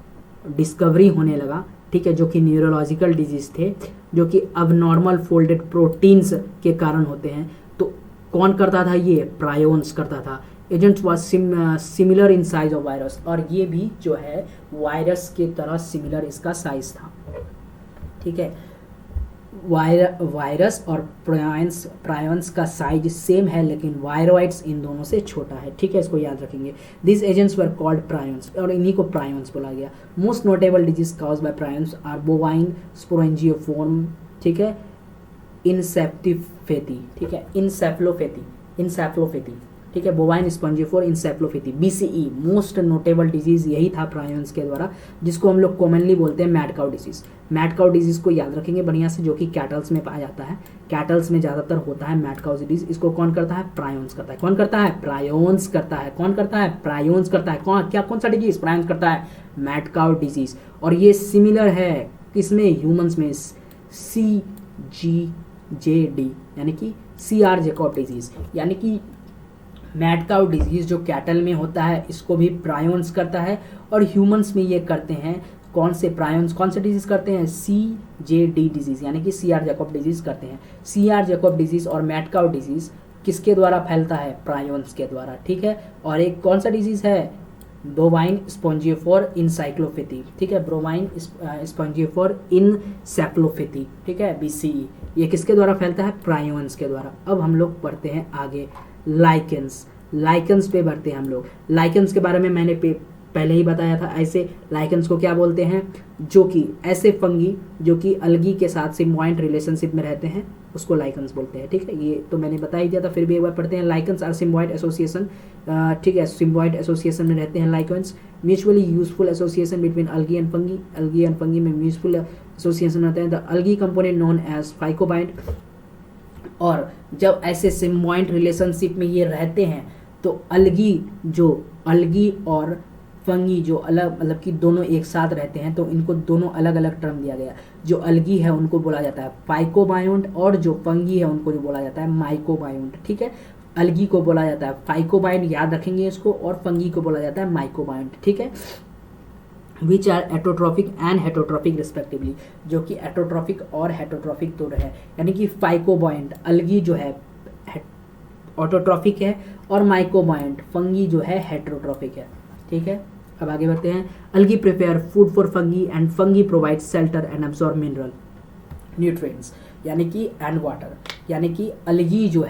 डिस्कवरी होने लगा। ठीक है। जो कि न्यूरोलॉजिकल डिजीज थे, जो कि अब नॉर्मल फोल्डेड प्रोटीन्स के कारण होते हैं। तो कौन करता था, ये प्रायोन्स करता था। Agents was similar in size of virus, और ये भी जो है वायरस के तरह सिमिलर इसका साइज था। ठीक है। वायरस और प्रायोन्स का साइज सेम है, लेकिन वायरॉइड्स इन दोनों से छोटा है। ठीक है। इसको याद रखेंगे। This agents were called prions, और इन्हीं को प्रायोन्स बोला गया। Most notable disease caused by prions are bovine spongiform. ठीक है। इंसेप्टिफेथी। ठीक है। इंसेफ्लोपैथी। ठीक है। Bovine spongiform encephalopathy, BCE. Most notable disease यही था प्रायोन्स के द्वारा, जिसको हम लोग कॉमनली बोलते हैं mad cow disease. Mad cow disease को याद रखेंगे बढ़िया से, जो कि कैटल्स में पाया जाता है। कैटल्स में ज़्यादातर होता है मैड काउ डिजीज। इसको कौन करता है, प्रायोन्स करता है। कौन करता है, प्रायोन्स करता है। कौन करता है, प्रायोन्स करता है। कौन सा डिजीज, प्रायोन्स करता है, मैड काउ डिजीज। और ये सिमिलर है किसमें, ह्यूमंस में, CGJD यानी कि CR जैकब डिजीज, यानी कि मैड काउ डिजीज जो कैटल में होता है इसको भी प्रायोन्स करता है, और ह्यूमंस में ये करते हैं कौन से प्रायोन्स, कौन से डिजीज करते हैं, CJD डिजीज यानी कि CR जैकब डिजीज करते हैं। CR जैकब डिजीज और मैड काउ डिजीज किसके द्वारा फैलता है, प्रायोन्स के द्वारा, ठीक है। और एक कौन सा डिजीज है, बोवाइन स्पॉन्जियोफोर इंसाइक्लोपैथी, ठीक है, बोवाइन स्पॉन्जियोफोर इंसेफ्लोपैथी, ठीक है, BCE, ये किसके द्वारा फैलता है, प्रायोन्स के द्वारा। अब हम लोग पढ़ते हैं आगे लाइकेंस, लाइकेंस पे बढ़ते हैं हम लोग। लाइकेंस के बारे में मैंने पहले ही बताया था। ऐसे लाइकेंस को क्या बोलते हैं, जो कि ऐसे फंगी जो कि अलगी के साथ सिम्बायोट रिलेशनशिप में रहते हैं उसको लाइकेंस बोलते हैं, ठीक है। ये तो मैंने बता ही दिया था, फिर भी एक बार पढ़ते हैं। लाइकेंस आर सिम्बायोट एसोसिएशन, ठीक है, सिम्बायोट एसोसिएशन में रहते हैं lichens. Mutually useful association between algae and fungi, algae and fungi में म्यूचुअल एसोसिएशन रहते हैं। The algae component known as phycobiont. और जब ऐसे सिम्बायोट रिलेशनशिप में ये रहते हैं तो अलगी और फंगी जो अलग मतलब कि दोनों एक साथ रहते हैं तो इनको दोनों अलग अलग टर्म दिया गया। जो अलगी है उनको बोला जाता है फाइकोबायोट, और जो फंगी है उनको जो बोला जाता है माइकोबायोट, ठीक है। अलगी को बोला जाता है फाइकोबायोट, याद रखेंगे इसको, और फंगी को बोला जाता है माइकोबायोट, ठीक है। Which are autotrophic and heterotrophic respectively, जो कि एटोट्रॉफिक और हेटोट्रॉफिक तो रहे, यानी कि फाइकोबायोट अलगी जो है ऑटोट्रॉफिक है और माइकोबायोट फंगी जो है हेटरोट्रॉफिक है, ठीक है। अब आगे बढ़ते हैं। Algae prepare food for fungi and fungi provide shelter and absorb mineral nutrients यानी कि एंड वाटर, यानी कि अलगी जो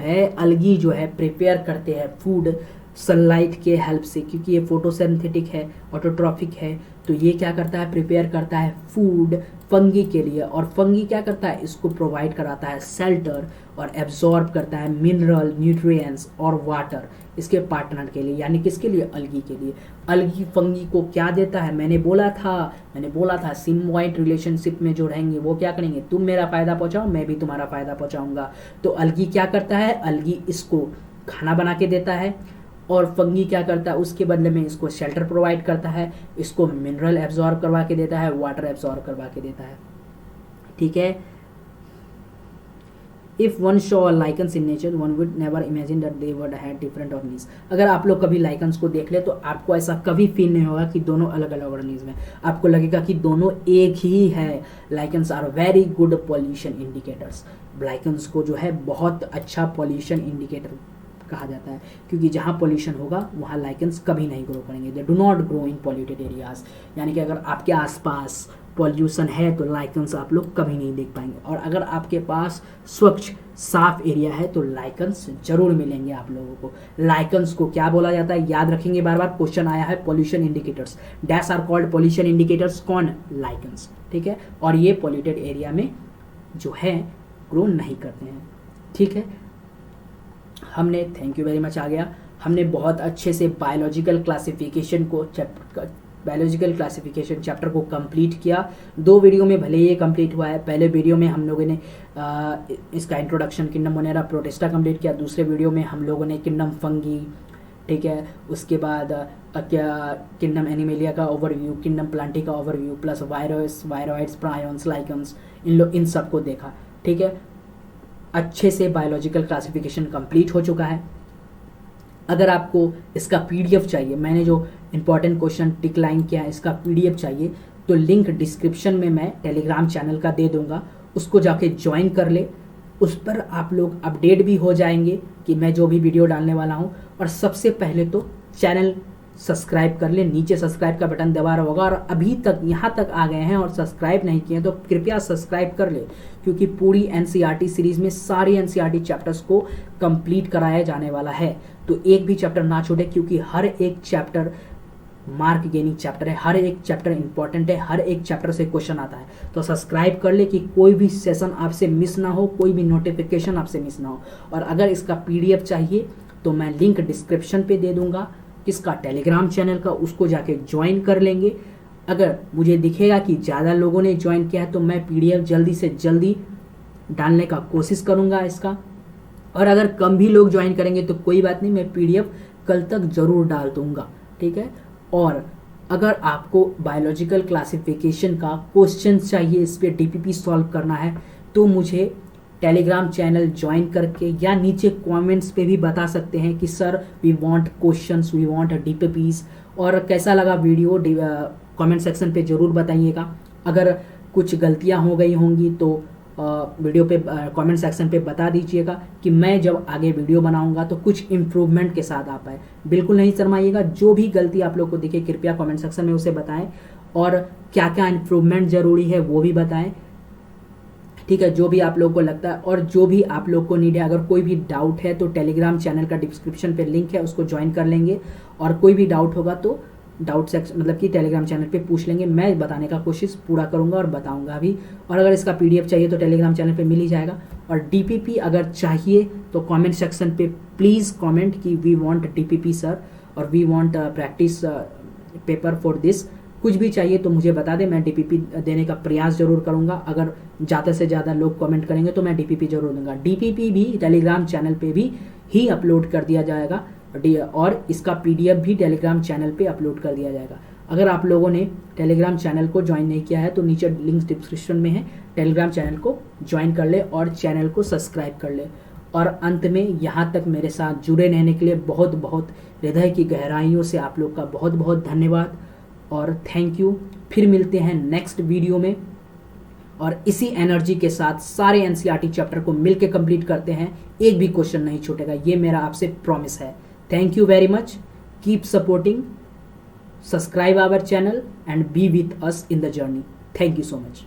है प्रिपेयर करते हैं फूड सनलाइट के हेल्प से, क्योंकि ये फोटोसिंथेटिक है, ऑटोट्रॉफिक है, तो ये क्या करता है, प्रिपेयर करता है फूड फंगी के लिए, और फंगी क्या करता है, इसको प्रोवाइड कराता है शेल्टर और एब्जॉर्ब करता है मिनरल न्यूट्रिएंट्स और वाटर इसके पार्टनर के लिए, यानी किसके लिए, अलगी के लिए। अलगी फंगी को क्या देता है, मैंने बोला था सिम्बायोट रिलेशनशिप में जो रहेंगे वो क्या करेंगे, तुम मेरा फायदा पहुंचाओ मैं भी तुम्हारा फायदा पहुंचाऊंगा। तो अलगी क्या करता है, अलगी इसको खाना बना के देता है, और फंगी क्या करता है, उसके बदले में इसको शेल्टर प्रोवाइड करता है, इसको मिनरल एब्जॉर्ब करवा के देता है, वाटर एब्जॉर्ब करवा के देता है, ठीक है। If one show lichens in nature one would never imagine that they would have different organism. अगर आप लोग कभी लाइकन्स को देख ले तो आपको ऐसा कभी फील नहीं होगा कि दोनों अलग अलग ऑर्गेनिज्म है, आपको लगेगा कि दोनों एक ही है। Lichens are very good pollution indicators. Lichens को जो है बहुत अच्छा पॉल्यूशन इंडिकेटर कहा जाता है, क्योंकि जहाँ पॉल्यूशन होगा वहाँ लाइकन्स कभी नहीं ग्रो करेंगे। They do not grow in polluted areas, यानी कि अगर आपके आसपास पॉल्यूशन है तो लाइकन्स आप लोग कभी नहीं देख पाएंगे, और अगर आपके पास स्वच्छ साफ एरिया है तो लाइकन्स जरूर मिलेंगे आप लोगों को। लाइकन्स को क्या बोला जाता है, याद रखेंगे, बार बार क्वेश्चन आया है, pollution indicators. Dash are called pollution indicators, कौन, लाइकन्स, ठीक है। और ये पॉल्यूटेड एरिया में जो है ग्रो नहीं करते हैं, ठीक है। हमने थैंक यू वेरी मच आ गया, हमने बहुत अच्छे से बायोलॉजिकल क्लासिफिकेशन चैप्टर को कंप्लीट किया। 2 वीडियो में भले ये कंप्लीट हुआ है। पहले वीडियो में हम लोगों ने इसका introduction kingdom Monera protista complete किया, दूसरे वीडियो में हम लोगों ने किंगडम फंगी, ठीक है, उसके बाद क्या किंगडम एनिमेलिया का ओवरव्यू, किंगडम प्लांटी का overview, plus viroids, prions, lichens, इन सब को देखा, ठीक है। अच्छे से बायोलॉजिकल क्लासिफिकेशन कंप्लीट हो चुका है। अगर आपको इसका PDF चाहिए, मैंने जो इंपॉर्टेंट क्वेश्चन टिक लाइन किया है, इसका PDF चाहिए तो लिंक डिस्क्रिप्शन में मैं टेलीग्राम चैनल का दे दूंगा, उसको जाके ज्वाइन कर ले। उस पर आप लोग अपडेट भी हो जाएंगे कि मैं जो भी वीडियो डालने वाला हूँ। और सबसे पहले तो चैनल सब्सक्राइब कर ले, नीचे सब्सक्राइब का बटन दबा रहा होगा, और अभी तक यहाँ तक आ गए हैं और सब्सक्राइब नहीं किए तो कृपया सब्सक्राइब कर ले, क्योंकि पूरी NCERT सीरीज में सारी NCERT चैप्टर्स को कंप्लीट कराया जाने वाला है। तो एक भी चैप्टर ना छोड़े, क्योंकि हर एक चैप्टर मार्क गेनिंग चैप्टर है, हर एक चैप्टर इंपॉर्टेंट है, हर एक चैप्टर से क्वेश्चन आता है। तो सब्सक्राइब कर ले कि कोई भी सेशन आपसे मिस ना हो, कोई भी नोटिफिकेशन आपसे मिस ना हो। और अगर इसका PDF चाहिए तो मैं लिंक डिस्क्रिप्शन पे दे दूंगा, किसका, टेलीग्राम चैनल का, उसको जाके ज्वाइन कर लेंगे। अगर मुझे दिखेगा कि ज़्यादा लोगों ने ज्वाइन किया है तो मैं PDF जल्दी से जल्दी डालने का कोशिश करूँगा इसका, और अगर कम भी लोग ज्वाइन करेंगे तो कोई बात नहीं, मैं PDF कल तक ज़रूर डाल दूँगा, ठीक है। और अगर आपको बायोलॉजिकल क्लासिफिकेशन का क्वेश्चन चाहिए, इस पर DPP सॉल्व करना है, तो मुझे टेलीग्राम चैनल ज्वाइन करके या नीचे कमेंट्स पे भी बता सकते हैं कि sir we want questions, we want DPPs. और कैसा लगा वीडियो कमेंट सेक्शन पे ज़रूर बताइएगा। अगर कुछ गलतियां हो गई होंगी तो वीडियो पे कमेंट सेक्शन पे बता दीजिएगा कि मैं जब आगे वीडियो बनाऊंगा तो कुछ इम्प्रूवमेंट के साथ आ पाए। बिल्कुल नहीं शर्माइएगा, जो भी गलती आप लोग को दिखे कृपया कमेंट सेक्शन में उसे बताएं और क्या क्या इम्प्रूवमेंट ज़रूरी है वो भी बताएं। ठीक है, जो भी आप लोग को लगता है और जो भी आप लोग को नीड है। अगर कोई भी डाउट है तो टेलीग्राम चैनल का डिस्क्रिप्शन पे लिंक है, उसको ज्वाइन कर लेंगे और कोई भी डाउट होगा तो डाउट सेक्शन मतलब कि टेलीग्राम चैनल पे पूछ लेंगे। मैं बताने का कोशिश पूरा करूंगा और बताऊंगा भी। और अगर इसका पीडीएफ चाहिए तो टेलीग्राम चैनल पे मिल ही जाएगा। और डीपीपी अगर चाहिए तो कमेंट सेक्शन पे प्लीज़ कमेंट कि वी वांट डीपीपी सर और we want practice paper for this. कुछ भी चाहिए तो मुझे बता दें, मैं डीपीपी देने का प्रयास जरूर करूंगा। अगर ज़्यादा से ज़्यादा लोग कमेंट करेंगे तो मैं डीपीपी जरूर दूंगा। डीपीपी भी टेलीग्राम चैनल पे भी ही अपलोड कर दिया जाएगा और इसका पीडीएफ भी टेलीग्राम चैनल पे अपलोड कर दिया जाएगा। अगर आप लोगों ने टेलीग्राम चैनल को ज्वाइन नहीं किया है तो नीचे लिंक डिस्क्रिप्शन में है, टेलीग्राम चैनल को ज्वाइन कर ले और चैनल को सब्सक्राइब कर ले। और अंत में यहाँ तक मेरे साथ जुड़े रहने के लिए बहुत बहुत हृदय की गहराइयों से आप लोग का बहुत बहुत धन्यवाद और थैंक यू। फिर मिलते हैं नेक्स्ट वीडियो में और इसी एनर्जी के साथ सारे एनसीईआरटी चैप्टर को मिलकर कंप्लीट करते हैं। एक भी क्वेश्चन नहीं छूटेगा, ये मेरा आपसे प्रॉमिस है। Thank you very much. Keep supporting, subscribe our channel and be with us in the journey. Thank you so much.